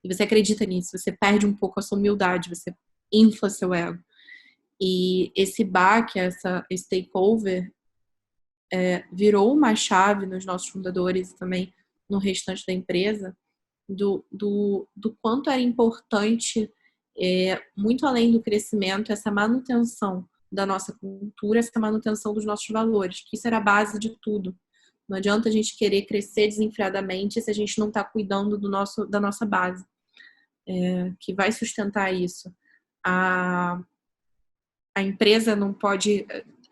e você acredita nisso, você perde um pouco a sua humildade, você infla seu ego. E esse baque, esse takeover, virou uma chave nos nossos fundadores e também no restante da empresa, do quanto era importante, muito além do crescimento, essa manutenção da nossa cultura, essa manutenção dos nossos valores, que isso era a base de tudo. Não adianta a gente querer crescer desenfreadamente se a gente não está cuidando da nossa base, que vai sustentar isso. A empresa não pode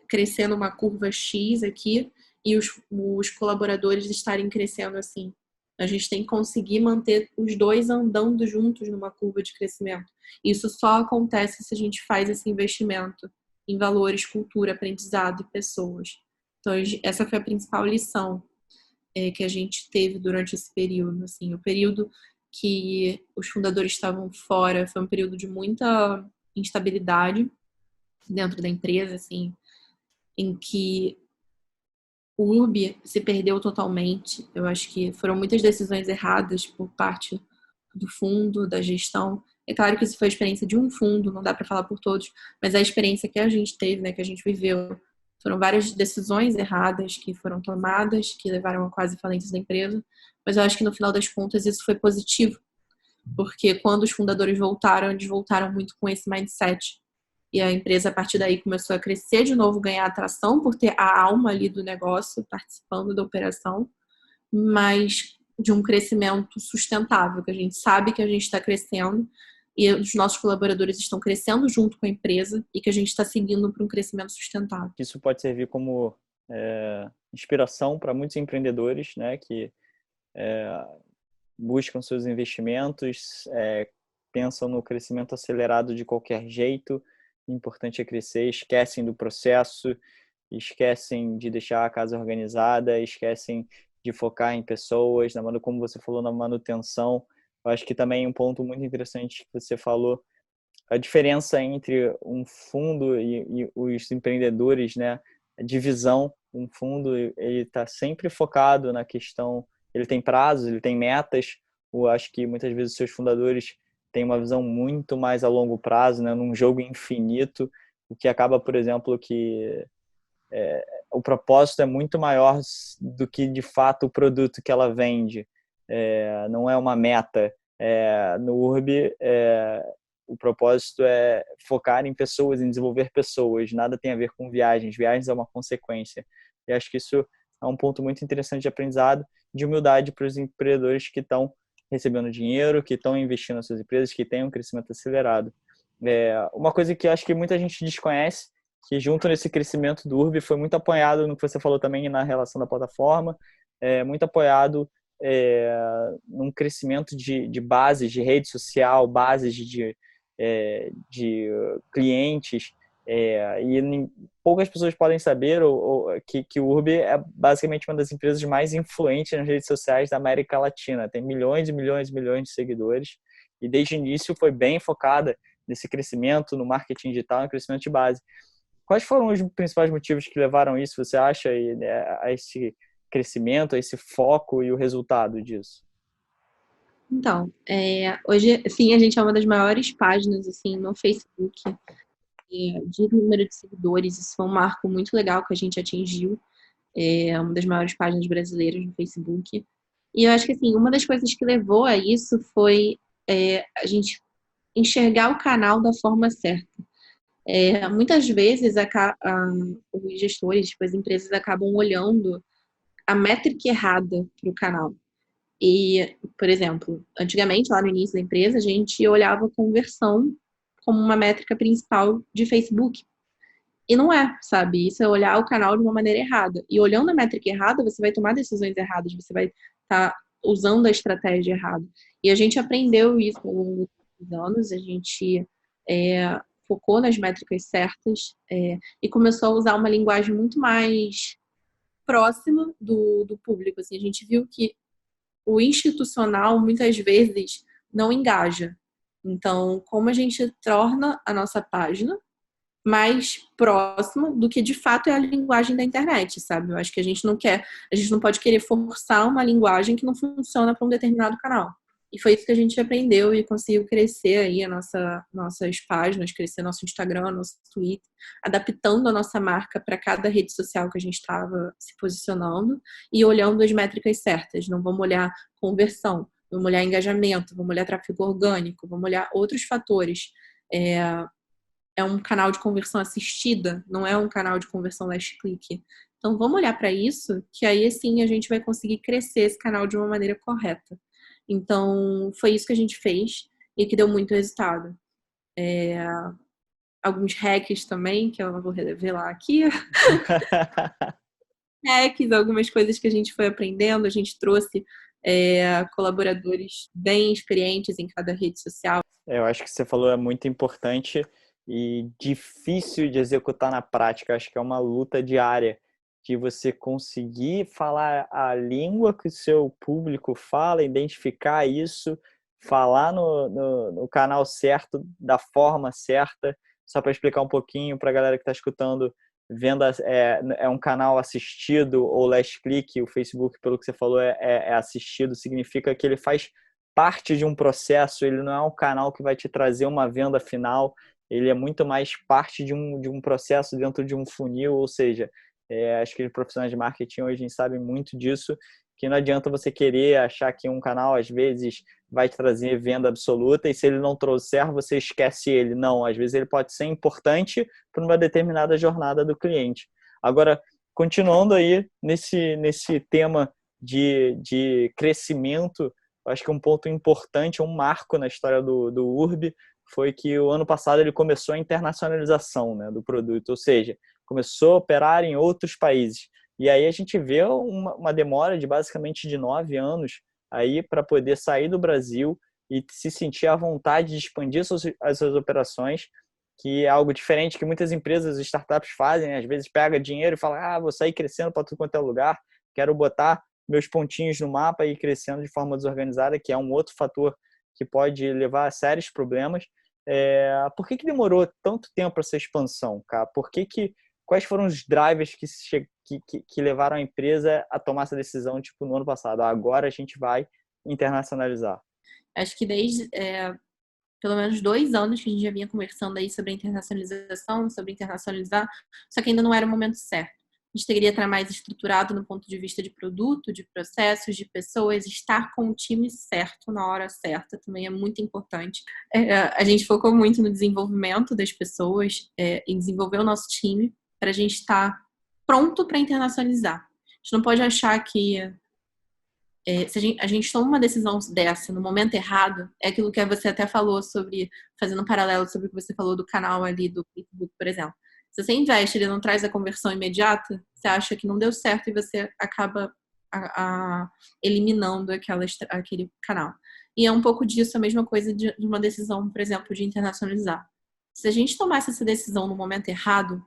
crescer numa curva X aqui e os colaboradores estarem crescendo assim. A gente tem que conseguir manter os dois andando juntos numa curva de crescimento. Isso só acontece se a gente faz esse investimento em valores, cultura, aprendizado e pessoas. Então, essa foi a principal lição que a gente teve durante esse período. Assim, o período que os fundadores estavam fora foi um período de muita instabilidade dentro da empresa, assim, em que o Urbi se perdeu totalmente. Eu acho que foram muitas decisões erradas por parte do fundo, da gestão. É claro que isso foi a experiência de um fundo, não dá para falar por todos, mas a experiência que a gente teve, né, que a gente viveu, foram várias decisões erradas que foram tomadas, que levaram a quase falência da empresa, mas eu acho que no final das contas isso foi positivo, porque quando os fundadores voltaram, eles voltaram muito com esse mindset. E a empresa, a partir daí, começou a crescer de novo, ganhar atração por ter a alma ali do negócio, participando da operação, mas de um crescimento sustentável, que a gente sabe que a gente está crescendo e os nossos colaboradores estão crescendo junto com a empresa e que a gente está seguindo para um crescimento sustentável. Isso pode servir como inspiração para muitos empreendedores, né, que buscam seus investimentos, pensam no crescimento acelerado de qualquer jeito. O importante é crescer, esquecem do processo, esquecem de deixar a casa organizada, esquecem de focar em pessoas, como você falou, na manutenção. Eu acho que também um ponto muito interessante que você falou, a diferença entre um fundo e os empreendedores, né? A divisão, um fundo, ele está sempre focado na questão, ele tem prazos, ele tem metas. Eu acho que muitas vezes os seus fundadores têm uma visão muito mais a longo prazo, né? Num jogo infinito, o que acaba, por exemplo, que o propósito é muito maior do que, de fato, o produto que ela vende. Não é uma meta. No Urbi, o propósito é focar em pessoas, em desenvolver pessoas. Nada tem a ver com viagens. Viagens é uma consequência. E acho que isso é um ponto muito interessante de aprendizado, de humildade para os empreendedores que estão recebendo dinheiro, que estão investindo nas suas empresas, que têm um crescimento acelerado. Uma coisa que eu acho que muita gente desconhece, que junto nesse crescimento do Urbi foi muito apoiado no que você falou também na relação da plataforma, muito apoiado num crescimento de bases de rede social, bases de clientes, e poucas pessoas podem saber que o Urbi é basicamente uma das empresas mais influentes nas redes sociais da América Latina. Tem milhões e milhões e milhões de seguidores e desde o início foi bem focada nesse crescimento, no marketing digital, no crescimento de base. Quais foram os principais motivos que levaram isso, você acha, a esse crescimento, a esse foco e o resultado disso? Então, hoje, sim, a gente é uma das maiores páginas, assim, no Facebook, de número de seguidores. Isso foi um marco muito legal que a gente atingiu. Uma das maiores páginas brasileiras no Facebook. E eu acho que, assim, uma das coisas que levou a isso foi a gente enxergar o canal da forma certa. Muitas vezes os gestores, tipo, as empresas acabam olhando a métrica errada para o canal. E, por exemplo, antigamente, lá no início da empresa, a gente olhava a conversão como uma métrica principal de Facebook. E não é, sabe? Isso é olhar o canal de uma maneira errada. E olhando a métrica errada, você vai tomar decisões erradas, você vai estar usando a estratégia errada. E a gente aprendeu isso ao longo dos anos, a gente focou nas métricas certas e começou a usar uma linguagem muito mais próxima do público. Assim, a gente viu que o institucional muitas vezes não engaja. Então, como a gente torna a nossa página mais próxima do que de fato é a linguagem da internet, sabe? Eu acho que a gente não pode querer forçar uma linguagem que não funciona para um determinado canal. E foi isso que a gente aprendeu e conseguiu crescer aí nossas páginas, crescer nosso Instagram, nosso Twitter, adaptando a nossa marca para cada rede social que a gente estava se posicionando e olhando as métricas certas. Não vamos olhar conversão, vamos olhar engajamento, vamos olhar tráfego orgânico, vamos olhar outros fatores. É um canal de conversão assistida, não é um canal de conversão last click. Então vamos olhar para isso, que aí sim a gente vai conseguir crescer esse canal de uma maneira correta. Então foi isso que a gente fez e que deu muito resultado. Alguns hacks também, que eu não vou revelar aqui. Hacks, algumas coisas que a gente foi aprendendo, a gente trouxe colaboradores bem experientes em cada rede social. Eu acho que você falou é muito importante e difícil de executar na prática. Acho que é uma luta diária de você conseguir falar a língua que o seu público fala, identificar isso, falar no canal certo, da forma certa. Só para explicar um pouquinho para a galera que está escutando, venda é um canal assistido ou last click. O Facebook, pelo que você falou, é assistido, significa que ele faz parte de um processo, ele não é um canal que vai te trazer uma venda final, ele é muito mais parte de um processo dentro de um funil, ou seja, acho que os profissionais de marketing hoje sabem muito disso, que não adianta você querer achar que um canal às vezes vai te trazer venda absoluta e se ele não trouxer, você esquece ele. Não, às vezes ele pode ser importante para uma determinada jornada do cliente. Agora, continuando aí nesse tema de crescimento, acho que um ponto importante, um marco na história do Urbi foi que o ano passado ele começou a internacionalização, né, do produto, ou seja, começou a operar em outros países. E aí a gente vê uma demora de basicamente de 9 anos aí para poder sair do Brasil e se sentir à vontade de expandir as suas operações, que é algo diferente que muitas empresas e startups fazem, né? Às vezes pega dinheiro e fala, vou sair crescendo para tudo quanto é lugar, quero botar meus pontinhos no mapa e ir crescendo de forma desorganizada, que é um outro fator que pode levar a sérios problemas. Por que demorou tanto tempo essa expansão, cara? Quais foram os drivers que levaram a empresa a tomar essa decisão, tipo, no ano passado? Agora a gente vai internacionalizar. Acho que desde pelo menos 2 anos que a gente já vinha conversando aí sobre a internacionalização, sobre internacionalizar, só que ainda não era o momento certo. A gente teria que estar mais estruturado no ponto de vista de produto, de processos, de pessoas, estar com o time certo na hora certa também é muito importante. A gente focou muito no desenvolvimento das pessoas, em desenvolver o nosso time para a gente estar pronto para internacionalizar. A gente não pode achar que se a gente toma uma decisão dessa no momento errado, é aquilo que você até falou sobre, fazendo um paralelo sobre o que você falou do canal ali do Facebook, por exemplo. Se você investe, ele não traz a conversão imediata, você acha que não deu certo e você acaba eliminando aquele canal. E é um pouco disso, a mesma coisa de uma decisão, por exemplo, de internacionalizar. Se a gente tomasse essa decisão no momento errado,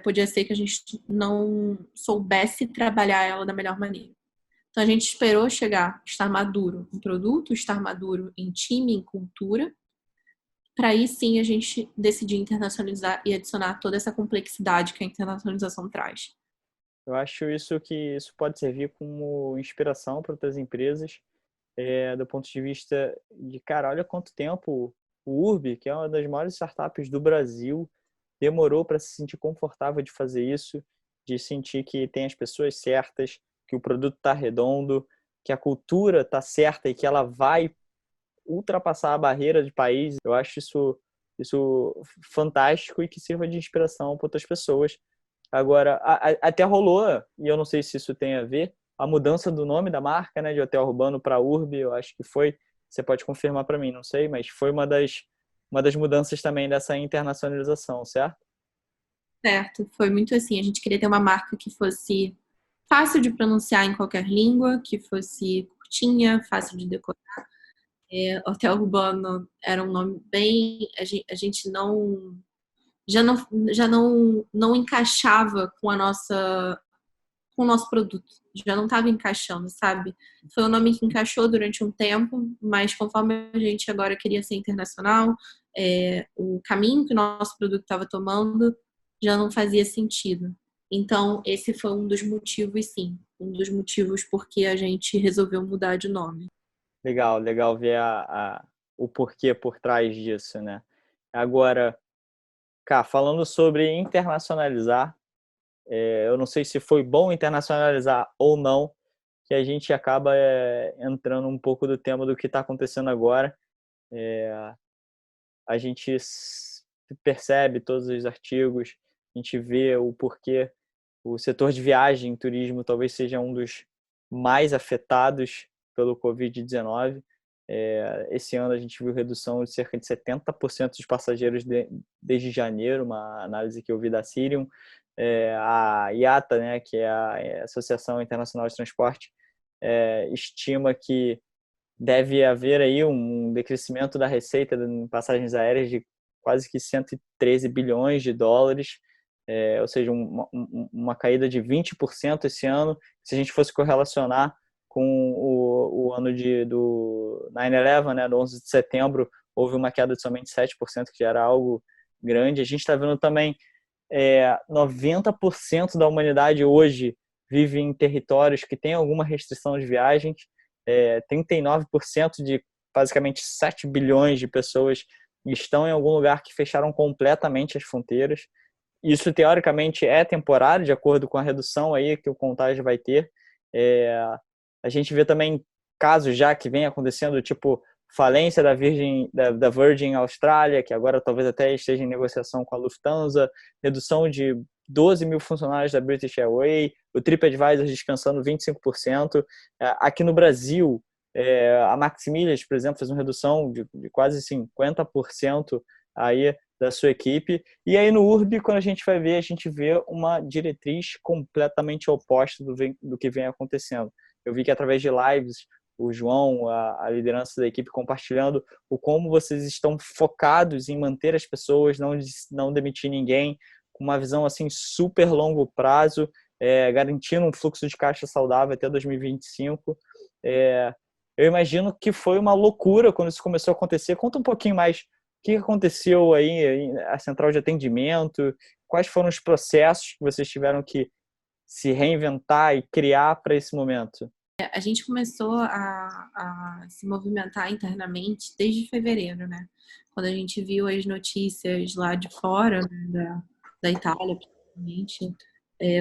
podia ser que a gente não soubesse trabalhar ela da melhor maneira. Então, a gente esperou estar maduro em produto, estar maduro em time, em cultura, para aí sim a gente decidir internacionalizar e adicionar toda essa complexidade que a internacionalização traz. Eu acho que isso pode servir como inspiração para outras empresas, do ponto de vista de, cara, olha quanto tempo o Urbi, que é uma das maiores startups do Brasil, demorou para se sentir confortável de fazer isso, de sentir que tem as pessoas certas, que o produto está redondo, que a cultura está certa e que ela vai ultrapassar a barreira de país. Eu acho isso fantástico e que sirva de inspiração para outras pessoas. Agora, até rolou, e eu não sei se isso tem a ver, a mudança do nome da marca, né, de Hotel Urbano para Urbi, eu acho que foi, você pode confirmar para mim, não sei, mas foi uma das mudanças também dessa internacionalização, certo? Certo, foi muito assim. A gente queria ter uma marca que fosse fácil de pronunciar em qualquer língua, que fosse curtinha, fácil de decorar. Hotel Urbano era um nome bem... A gente não encaixava com com o nosso produto. Já não estava encaixando, sabe? Foi um nome que encaixou durante um tempo, mas conforme a gente agora queria ser internacional, o caminho que o nosso produto estava tomando já não fazia sentido. Então, esse foi um dos motivos, sim. Um dos motivos porque a gente resolveu mudar de nome. Legal, legal ver o porquê por trás disso, né? Agora, cá, falando sobre internacionalizar, eu não sei se foi bom internacionalizar ou não, que a gente acaba entrando um pouco do tema do que está acontecendo agora. A gente percebe todos os artigos, a gente vê o porquê o setor de viagem e turismo talvez seja um dos mais afetados pelo Covid-19. Esse ano a gente viu redução de cerca de 70% dos passageiros desde janeiro, uma análise que eu vi da Cirium. A IATA, né, que é a Associação Internacional de Transporte, estima que deve haver aí um decrescimento da receita em passagens aéreas de quase que 113 bilhões de dólares, ou seja, uma caída de 20% esse ano. Se a gente fosse correlacionar com o ano do 9/11, né, do 11 de setembro, houve uma queda de somente 7%, que já era algo grande. A gente está vendo também 90% da humanidade hoje vive em territórios que têm alguma restrição de viagens. 39% de basicamente 7 bilhões de pessoas estão em algum lugar que fecharam completamente as fronteiras. Isso, teoricamente, é temporário, de acordo com a redução aí que o contágio vai ter. A gente vê também casos já que vem acontecendo, tipo falência da Virgin Austrália, que agora talvez até esteja em negociação com a Lufthansa, redução de 12 mil funcionários da British Airways, o TripAdvisor descansando 25%. Aqui no Brasil, a Maximilias, por exemplo, fez uma redução de quase 50% aí da sua equipe. E aí no URB, quando a gente vai ver, a gente vê uma diretriz completamente oposta do que vem acontecendo. Eu vi que através de lives, o João, a liderança da equipe, compartilhando o como vocês estão focados em manter as pessoas, não demitir ninguém, com uma visão assim super longo prazo, garantindo um fluxo de caixa saudável até 2025. Eu imagino que foi uma loucura quando isso começou a acontecer. Conta um pouquinho mais o que aconteceu aí, a central de atendimento, quais foram os processos que vocês tiveram que se reinventar e criar para esse momento? A gente começou a se movimentar internamente desde fevereiro, né? Quando a gente viu as notícias lá de fora, né, da Itália, principalmente,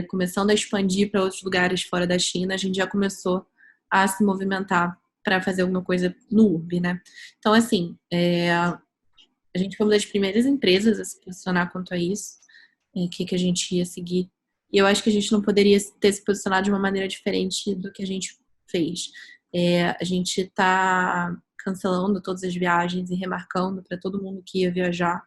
começando a expandir para outros lugares fora da China, a gente já começou a se movimentar para fazer alguma coisa no URB, né? Então, assim, a gente foi uma das primeiras empresas a se posicionar quanto a isso, que a gente ia seguir. E eu acho que a gente não poderia ter se posicionado de uma maneira diferente do que a gente fez. A gente está cancelando todas as viagens e remarcando para todo mundo que ia viajar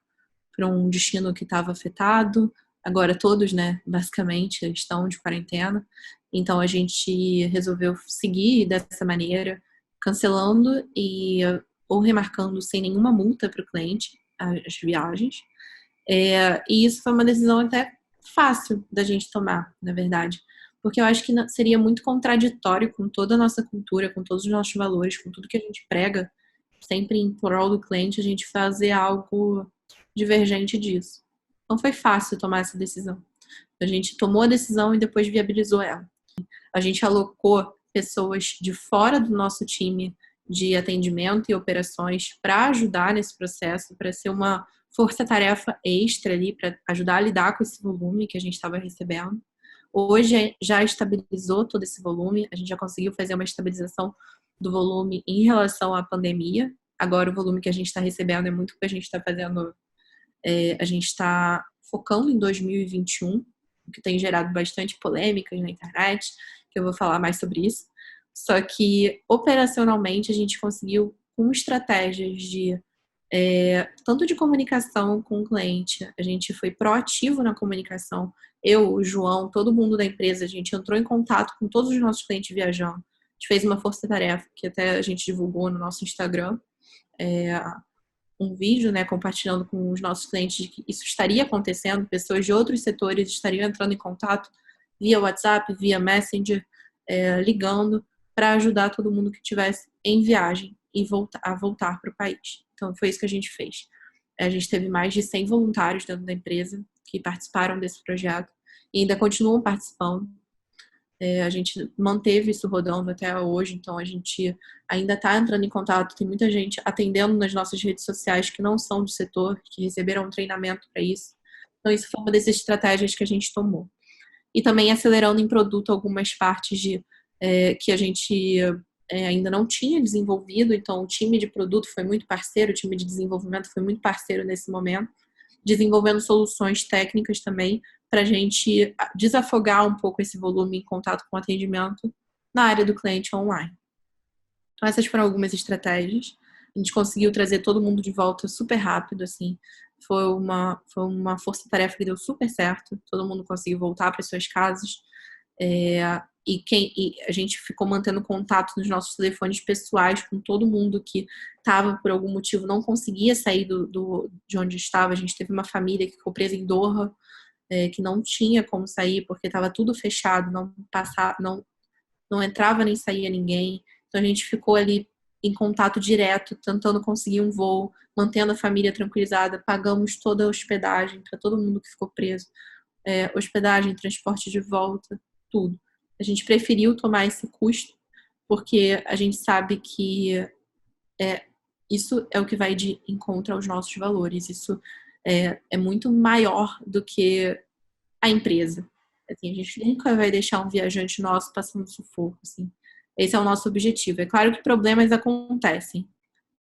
para um destino que estava afetado. Agora todos, né, basicamente, estão de quarentena. Então a gente resolveu seguir dessa maneira, cancelando ou remarcando sem nenhuma multa para o cliente as viagens. E isso foi uma decisão até fácil da gente tomar, na verdade. Porque eu acho que seria muito contraditório com toda a nossa cultura, com todos os nossos valores, com tudo que a gente prega, sempre em prol do cliente, a gente fazer algo divergente disso. Não foi fácil tomar essa decisão. A gente tomou a decisão e depois viabilizou ela. A gente alocou pessoas de fora do nosso time de atendimento e operações para ajudar nesse processo, para ser uma força-tarefa extra ali, para ajudar a lidar com esse volume que a gente estava recebendo. Hoje já estabilizou todo esse volume, a gente já conseguiu fazer uma estabilização do volume em relação à pandemia. Agora o volume que a gente está recebendo é muito o que a gente está fazendo, a gente está focando em 2021, o que tem gerado bastante polêmicas na internet, que eu vou falar mais sobre isso. Só que operacionalmente a gente conseguiu, com estratégias de tanto de comunicação com o cliente, a gente foi proativo na comunicação. Eu, o João, todo mundo da empresa, a gente entrou em contato com todos os nossos clientes viajando. A gente fez uma força-tarefa que até a gente divulgou no nosso Instagram, um vídeo, né, compartilhando com os nossos clientes de que isso estaria acontecendo, pessoas de outros setores estariam entrando em contato via WhatsApp, via Messenger, ligando para ajudar todo mundo que estivesse em viagem e voltar para o país. Então, foi isso que a gente fez. A gente teve mais de 100 voluntários dentro da empresa que participaram desse projeto e ainda continuam participando. A gente manteve isso rodando até hoje, então a gente ainda está entrando em contato. Tem muita gente atendendo nas nossas redes sociais que não são do setor, que receberam um treinamento para isso. Então, isso foi uma dessas estratégias que a gente tomou. E também acelerando em produto algumas partes que a gente ainda não tinha desenvolvido. Então, o time de produto foi muito parceiro, o time de desenvolvimento foi muito parceiro nesse momento, desenvolvendo soluções técnicas também para a gente desafogar um pouco esse volume em contato com o atendimento na área do cliente online. Então, essas foram algumas estratégias. A gente conseguiu trazer todo mundo de volta super rápido, assim. Foi uma força-tarefa que deu super certo. Todo mundo conseguiu voltar para suas casas. E a gente ficou mantendo contato nos nossos telefones pessoais com todo mundo que estava, por algum motivo, não conseguia sair de onde estava. A gente teve uma família que ficou presa em Doha, que não tinha como sair porque estava tudo fechado, não entrava nem saía ninguém. Então a gente ficou ali em contato direto, tentando conseguir um voo, mantendo a família tranquilizada, pagamos toda a hospedagem para todo mundo que ficou preso, hospedagem, transporte de volta, tudo. A gente preferiu tomar esse custo porque a gente sabe que isso é o que vai de encontro aos nossos valores. Isso é muito maior do que a empresa. Assim, a gente nunca vai deixar um viajante nosso passando sufoco, assim. Esse é o nosso objetivo. É claro que problemas acontecem.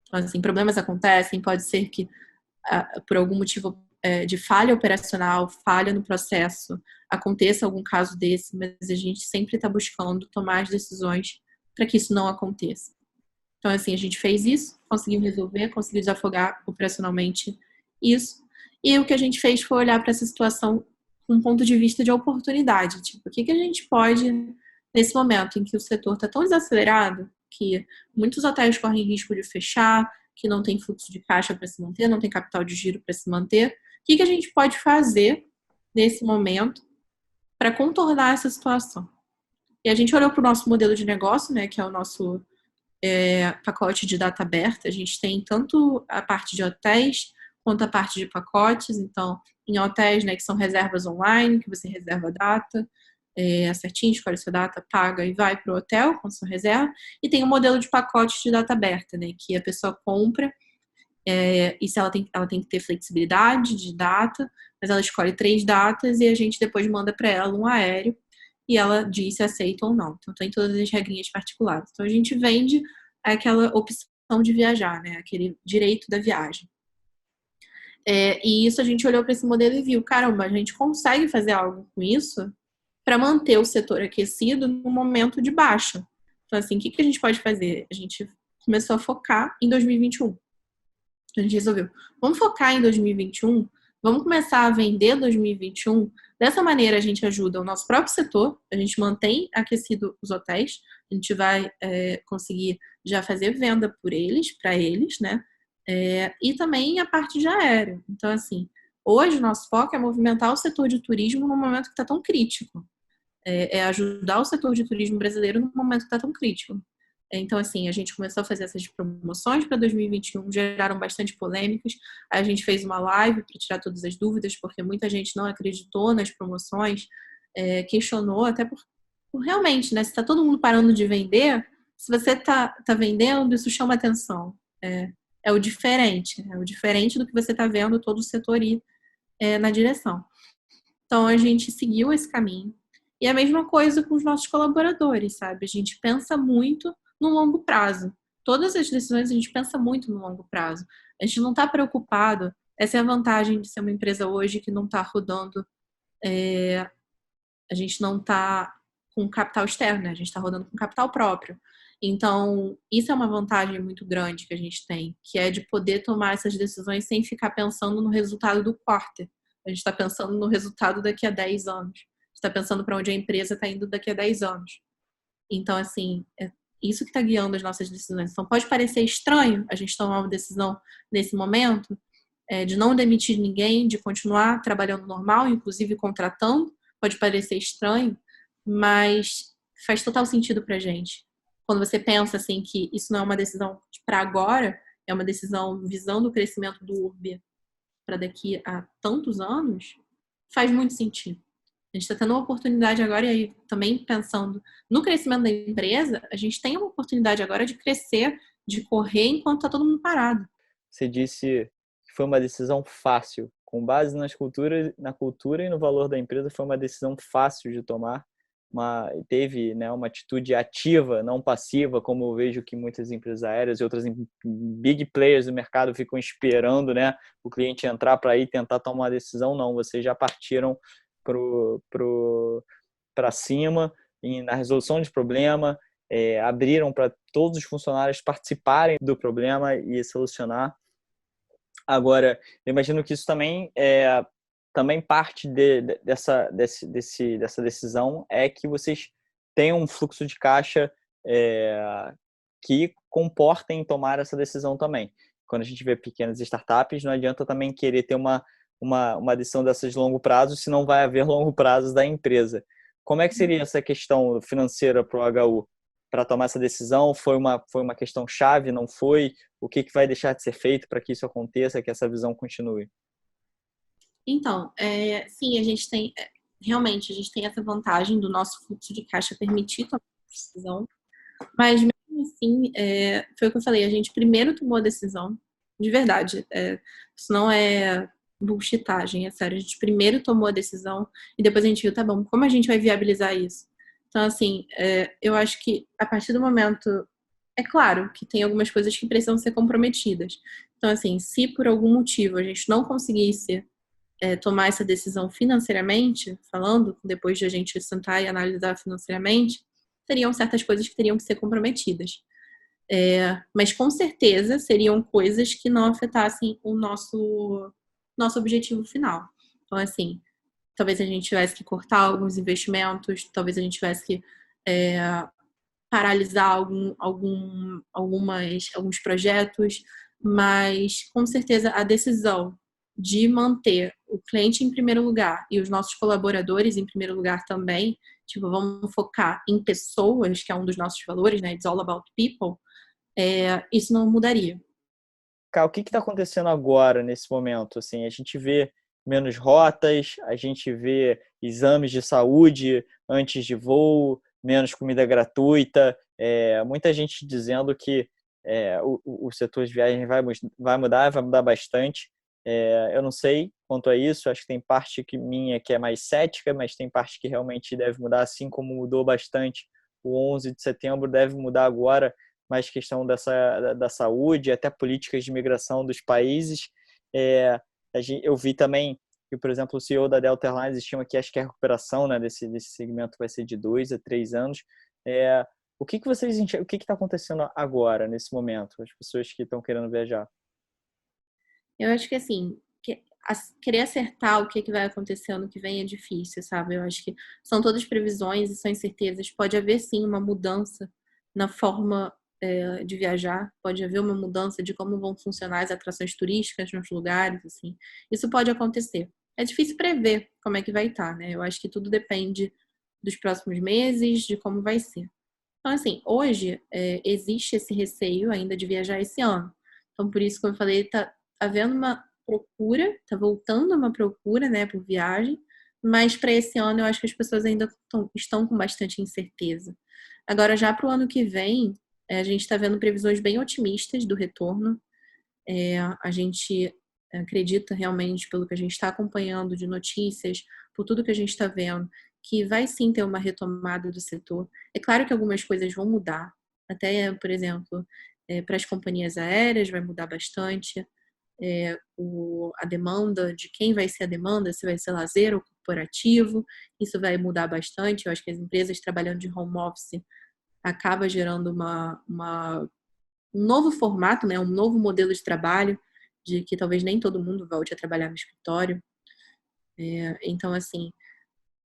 Então, assim, problemas acontecem, pode ser que por algum motivo de falha operacional, falha no processo, aconteça algum caso desse, mas a gente sempre está buscando tomar as decisões para que isso não aconteça. Então, assim, a gente fez isso, conseguiu resolver, conseguiu desafogar operacionalmente isso. E o que a gente fez foi olhar para essa situação com um ponto de vista de oportunidade. Tipo, o que a gente pode, nesse momento em que o setor está tão desacelerado, que muitos hotéis correm risco de fechar, que não tem fluxo de caixa para se manter, não tem capital de giro para se manter, o que a gente pode fazer nesse momento para contornar essa situação? E a gente olhou para o nosso modelo de negócio, né, que é o nosso pacote de data aberta. A gente tem tanto a parte de hotéis quanto a parte de pacotes. Então, em hotéis, né, que são reservas online, que você reserva a data, certinho, escolhe sua data, paga e vai para o hotel com sua reserva. E tem um modelo de pacote de data aberta, né, que a pessoa compra, e se ela tem que ter flexibilidade de data, mas ela escolhe 3 datas e a gente depois manda para ela um aéreo e ela diz se aceita ou não. Então, tem todas as regrinhas particulares. Então, a gente vende aquela opção de viajar, né, aquele direito da viagem. E isso a gente olhou para esse modelo e viu, caramba, a gente consegue fazer algo com isso para manter o setor aquecido no momento de baixa. Então, assim, o que a gente pode fazer? A gente começou a focar em 2021. A gente resolveu, vamos focar em 2021, vamos começar a vender 2021. Dessa maneira, a gente ajuda o nosso próprio setor, a gente mantém aquecido os hotéis, a gente vai conseguir já fazer venda por eles, para eles, né? E também a parte de aéreo. Então, assim, hoje o nosso foco é movimentar o setor de turismo no momento que está tão crítico. Ajudar o setor de turismo brasileiro no momento que está tão crítico. Então, assim, a gente começou a fazer essas promoções para 2021, geraram bastante polêmicas. Aí a gente fez uma live para tirar todas as dúvidas, porque muita gente não acreditou nas promoções, questionou, até por realmente, né? Se está todo mundo parando de vender, se você está vendendo, isso chama atenção. É o diferente, né? É o diferente do que você está vendo todo o setor ir na direção. Então, a gente seguiu esse caminho. E a mesma coisa com os nossos colaboradores, sabe? A gente pensa muito no longo prazo. Todas as decisões a gente pensa muito no longo prazo. A gente não está preocupado. Essa é a vantagem de ser uma empresa hoje que não está rodando. A gente não está com capital externo, né? A gente está rodando com capital próprio. Então, isso é uma vantagem muito grande que a gente tem, que é de poder tomar essas decisões sem ficar pensando no resultado do quarter. A gente está pensando no resultado daqui a 10 anos. Está pensando para onde a empresa está indo daqui a 10 anos. Então, assim, é isso que está guiando as nossas decisões. Então, pode parecer estranho a gente tomar uma decisão nesse momento, de não demitir ninguém, de continuar trabalhando normal, inclusive contratando. Pode parecer estranho, mas faz total sentido para a gente. Quando você pensa, assim, que isso não é uma decisão para agora, é uma decisão visando o crescimento do URB para daqui a tantos anos, faz muito sentido. A gente está tendo uma oportunidade agora, e aí também pensando no crescimento da empresa, a gente tem uma oportunidade agora de crescer, de correr enquanto está todo mundo parado. Você disse que foi uma decisão fácil, com base na cultura e no valor da empresa, foi uma decisão fácil de tomar. Teve, né, uma atitude ativa, não passiva, como eu vejo que muitas empresas aéreas e outras big players do mercado ficam esperando, né, o cliente entrar para ir tentar tomar uma decisão. Não, vocês já partiram para cima na resolução de problema, abriram para todos os funcionários participarem do problema e solucionar. Agora, eu imagino que isso também parte dessa decisão é que vocês tenham um fluxo de caixa que comportem tomar essa decisão também. Quando a gente vê pequenas startups, não adianta também querer ter uma decisão dessas de longo prazo, se não vai haver longo prazo da empresa. Como é que seria essa questão financeira para o HU? Para tomar essa decisão, foi uma questão chave, não foi? O que vai deixar de ser feito para que isso aconteça, que essa visão continue? Então, sim, a gente tem, realmente, a gente tem essa vantagem do nosso fluxo de caixa permitir tomar a decisão, mas mesmo assim, foi o que eu falei, a gente primeiro tomou a decisão, de verdade, isso não é bullshitagem, é sério, a gente primeiro tomou a decisão e depois a gente viu, tá bom, como a gente vai viabilizar isso? Então, assim, eu acho que a partir do momento, é claro que tem algumas coisas que precisam ser comprometidas. Então, assim, se por algum motivo a gente não conseguisse tomar essa decisão financeiramente, falando, depois de a gente sentar e analisar financeiramente, teriam certas coisas que teriam que ser comprometidas. Mas com certeza seriam coisas que não afetassem o nosso objetivo final. Então, assim, talvez a gente tivesse que cortar alguns investimentos, talvez a gente tivesse que paralisar alguns projetos, mas com certeza a decisão de manter o cliente em primeiro lugar e os nossos colaboradores em primeiro lugar também, tipo, vamos focar em pessoas, que é um dos nossos valores, né? It's all about people, isso não mudaria. O que está acontecendo agora, nesse momento? Assim, a gente vê menos rotas, a gente vê exames de saúde antes de voo, menos comida gratuita, muita gente dizendo que o setor de viagem vai mudar bastante. Eu não sei quanto a isso, acho que tem parte minha que é mais cética, mas tem parte que realmente deve mudar, assim como mudou bastante o 11 de setembro, deve mudar agora, mais questão da saúde, até políticas de migração dos países. Eu vi também que, por exemplo, o CEO da Delta Airlines estima que acho que a recuperação, né, desse segmento vai ser de 2 a 3 anos. O que vocês enxergam? O que está acontecendo agora, nesse momento, as pessoas que estão querendo viajar? Eu acho que assim, querer acertar o que vai acontecer ano que vem é difícil, sabe? Eu acho que são todas previsões e são incertezas. Pode haver sim uma mudança na forma de viajar, pode haver uma mudança de como vão funcionar as atrações turísticas nos lugares, assim. Isso pode acontecer. É difícil prever como é que vai estar, né? Eu acho que tudo depende dos próximos meses, de como vai ser. Então, assim, hoje existe esse receio ainda de viajar esse ano. Então, por isso, como eu falei, tá havendo uma procura, tá voltando uma procura, né, por viagem, mas para esse ano eu acho que as pessoas ainda estão com bastante incerteza. Agora, já para o ano que vem, a gente está vendo previsões bem otimistas do retorno. A gente acredita realmente, pelo que a gente está acompanhando de notícias, por tudo que a gente está vendo, que vai sim ter uma retomada do setor. É claro que algumas coisas vão mudar, até, por exemplo, para as companhias aéreas vai mudar bastante, a demanda de quem vai ser a demanda, se vai ser lazer ou corporativo, isso vai mudar bastante. Eu acho que as empresas trabalhando de home office acaba gerando um novo formato, né, um novo modelo de trabalho, de que talvez nem todo mundo volte a trabalhar no escritório. Então, assim,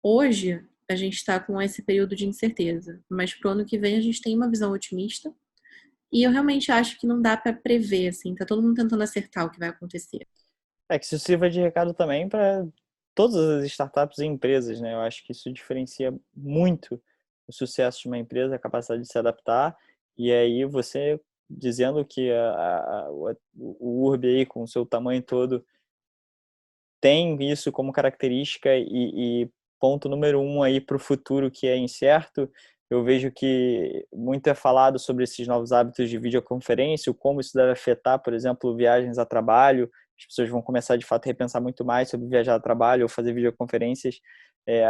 hoje a gente está com esse período de incerteza, mas para o ano que vem a gente tem uma visão otimista e eu realmente acho que não dá para prever, assim, tá todo mundo tentando acertar o que vai acontecer. Que isso sirva de recado também para todas as startups e empresas, né? Eu acho que isso diferencia muito o sucesso de uma empresa, a capacidade de se adaptar. E aí você dizendo que o Urb aí, com o seu tamanho todo, tem isso como característica e ponto número 1 aí para o futuro que é incerto. Eu vejo que muito é falado sobre esses novos hábitos de videoconferência, como isso deve afetar, por exemplo, viagens a trabalho. As pessoas vão começar, de fato, a repensar muito mais sobre viajar a trabalho ou fazer videoconferências.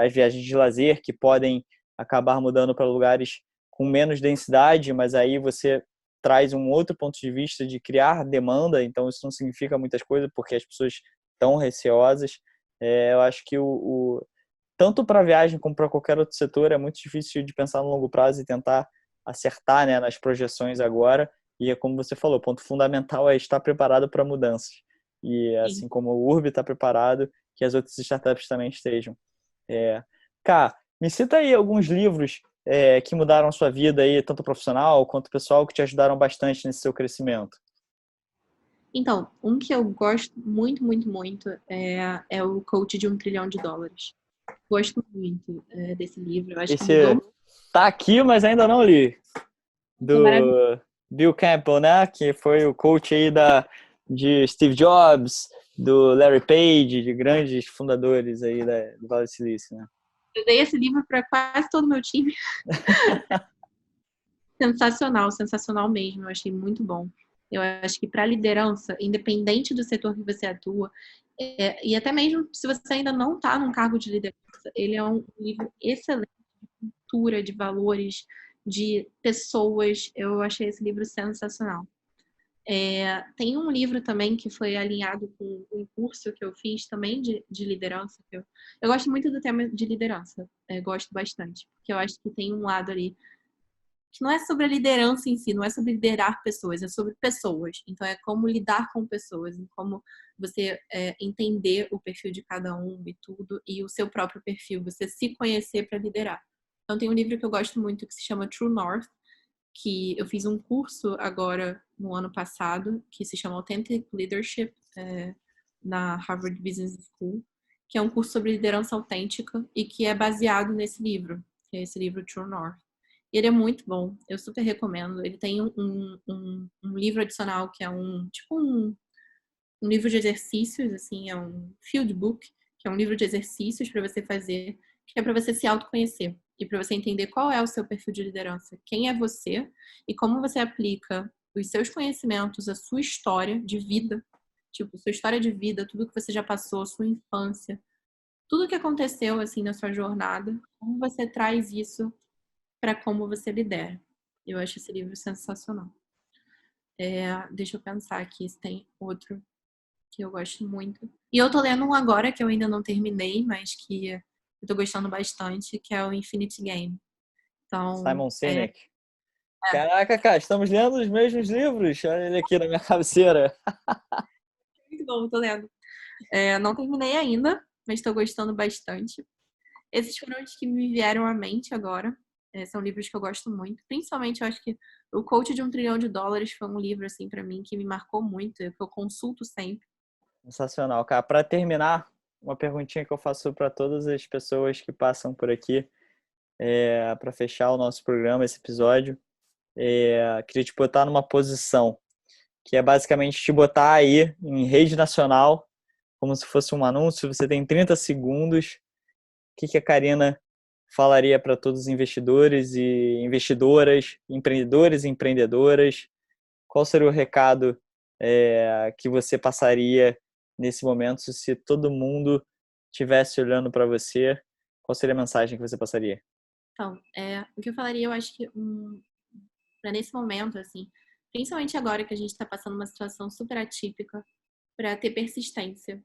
As viagens de lazer, que podem acabar mudando para lugares com menos densidade, mas aí você traz um outro ponto de vista de criar demanda, então isso não significa muitas coisas, porque as pessoas estão receosas. Eu acho que tanto para a viagem como para qualquer outro setor, é muito difícil de pensar no longo prazo e tentar acertar, né, nas projeções agora. E é como você falou, o ponto fundamental é estar preparado para mudanças. E assim como o Urb está preparado, que as outras startups também estejam. Cá, me cita aí alguns livros que mudaram a sua vida, aí, tanto profissional quanto pessoal, que te ajudaram bastante nesse seu crescimento. Então, um que eu gosto muito, muito, muito é o Coach de $1 trilhão. Gosto muito desse livro. Eu acho que Esse mudou. tá aqui, mas ainda não li. É maravilhoso. Do Bill Campbell, né? Que foi o coach aí de Steve Jobs, do Larry Page, de grandes fundadores aí do Vale do Silício, né? Eu dei esse livro para quase todo o meu time. Sensacional, sensacional mesmo. Eu achei muito bom. Eu acho que para liderança, independente do setor que você atua, e até mesmo se você ainda não está num cargo de liderança, ele é um livro excelente de cultura, de valores, de pessoas. Eu achei esse livro sensacional. Tem um livro também que foi alinhado com um curso que eu fiz também de liderança. Eu gosto muito do tema de liderança, gosto bastante, porque eu acho que tem um lado ali que não é sobre a liderança em si, não é sobre liderar pessoas, é sobre pessoas. Então, é como lidar com pessoas, como você entender o perfil de cada um e tudo, e o seu próprio perfil, você se conhecer para liderar. Então, tem um livro que eu gosto muito que se chama True North, que eu fiz um curso agora no ano passado, que se chama Authentic Leadership, na Harvard Business School, que é um curso sobre liderança autêntica e que é baseado nesse livro, que é esse livro True North. Ele é muito bom, eu super recomendo. Ele tem um livro adicional que é um livro de exercícios, assim, é um field book, que é um livro de exercícios para você fazer, que é para você se autoconhecer e para você entender qual é o seu perfil de liderança, quem é você e como você aplica os seus conhecimentos, a sua história de vida, tipo, sua história de vida, tudo que você já passou, sua infância, tudo que aconteceu, assim, na sua jornada, como você traz isso para como você lidera. Eu acho esse livro sensacional. Deixa eu pensar aqui se tem outro que eu gosto muito. E eu tô lendo um agora que eu ainda não terminei, mas que eu tô gostando bastante, que é o Infinity Game. Então, Simon Sinek. Caraca, cara, estamos lendo os mesmos livros. Olha ele aqui na minha cabeceira. muito bom, tô lendo. Não terminei ainda, mas tô gostando bastante. Esses foram os que me vieram à mente agora. São livros que eu gosto muito. Principalmente, eu acho que o Coach de $1 trilhão foi um livro, assim, para mim, que me marcou muito, que eu consulto sempre. Sensacional, cara. Para terminar, uma perguntinha que eu faço para todas as pessoas que passam por aqui, para fechar o nosso programa, esse episódio. Queria te botar numa posição que é basicamente te botar aí em rede nacional, como se fosse um anúncio. Você tem 30 segundos. O que a Karina falaria para todos os investidores e investidoras, empreendedores e empreendedoras? Qual seria o recado que você passaria nesse momento se todo mundo estivesse olhando para você? Qual seria a mensagem que você passaria? Então, o que eu falaria, eu acho que para nesse momento, assim, principalmente agora que a gente está passando uma situação super atípica, para ter persistência.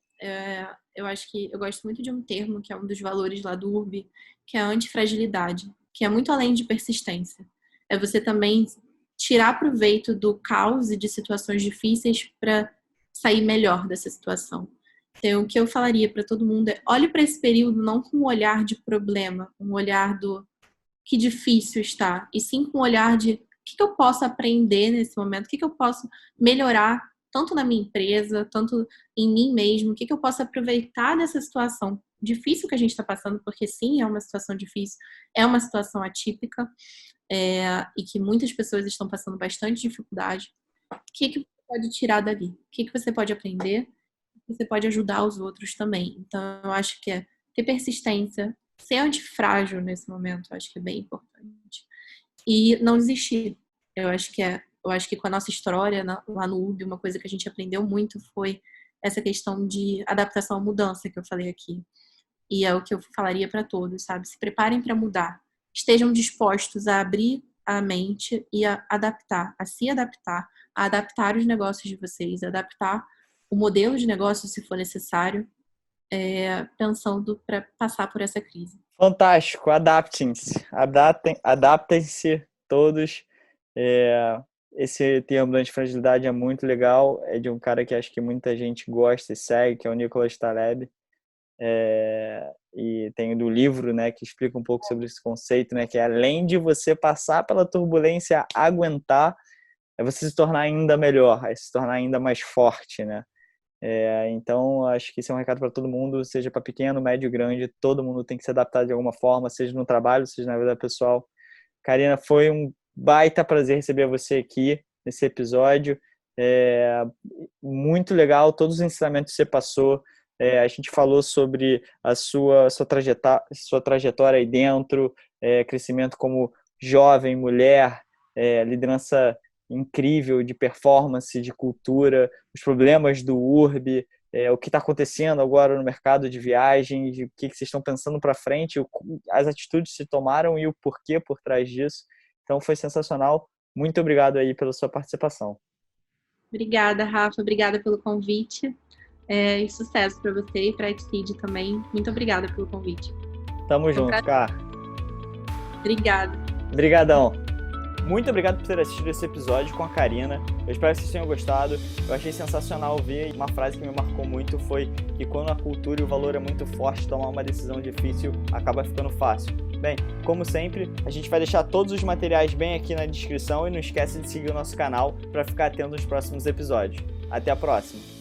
Eu acho que eu gosto muito de um termo que é um dos valores lá do URB, que é a antifragilidade, que é muito além de persistência. É você também tirar proveito do caos e de situações difíceis para sair melhor dessa situação. Então, o que eu falaria para todo mundo é: olhe para esse período não com um olhar de problema, um olhar do que difícil está, e sim com um olhar de o que eu posso aprender nesse momento, o que eu posso melhorar tanto na minha empresa, tanto em mim mesmo, o que eu posso aproveitar dessa situação difícil que a gente está passando, porque sim, é uma situação difícil, é uma situação atípica, e que muitas pessoas estão passando bastante dificuldade. O que você pode tirar dali? O que você pode aprender? Você pode ajudar os outros também. Então, eu acho que é ter persistência, ser antifrágil nesse momento, eu acho que é bem importante. E não desistir. Eu acho que com a nossa história lá no UB, uma coisa que a gente aprendeu muito foi essa questão de adaptação à mudança que eu falei aqui. E é o que eu falaria para todos, sabe? Se preparem para mudar. Estejam dispostos a abrir a mente e a adaptar, a se adaptar, a adaptar os negócios de vocês, a adaptar o modelo de negócio, se for necessário, pensando para passar por essa crise. Fantástico, adaptem-se todos. Esse termo da antifragilidade é muito legal, é de um cara que acho que muita gente gosta e segue, que é o Nicholas Taleb. E tem do livro, né, que explica um pouco sobre esse conceito, né, que além de você passar pela turbulência, aguentar, é você se tornar ainda melhor, é se tornar ainda mais forte, né? Então, acho que esse é um recado para todo mundo, seja para pequeno, médio, grande, todo mundo tem que se adaptar de alguma forma, seja no trabalho, seja na vida pessoal. Karina, foi um baita prazer receber você aqui nesse episódio. Muito legal, todos os ensinamentos que você passou. A gente falou sobre a sua trajetória aí dentro, crescimento como jovem, mulher, liderança incrível de performance, de cultura, os problemas do URB, o que está acontecendo agora no mercado de viagens, o que vocês estão pensando para frente, as atitudes que se tomaram e o porquê por trás disso. Então foi sensacional. Muito obrigado aí pela sua participação. Obrigada, Rafa. Obrigada pelo convite. E sucesso para você e para a Exceed também. Muito obrigada pelo convite. Tamo junto, cara. Obrigada. Obrigadão. Muito obrigado por ter assistido esse episódio com a Karina. Eu espero que vocês tenham gostado. Eu achei sensacional ver. Uma frase que me marcou muito foi que quando a cultura e o valor é muito forte, tomar uma decisão difícil acaba ficando fácil. Bem, como sempre, a gente vai deixar todos os materiais bem aqui na descrição e não esquece de seguir o nosso canal para ficar atento nos próximos episódios. Até a próxima!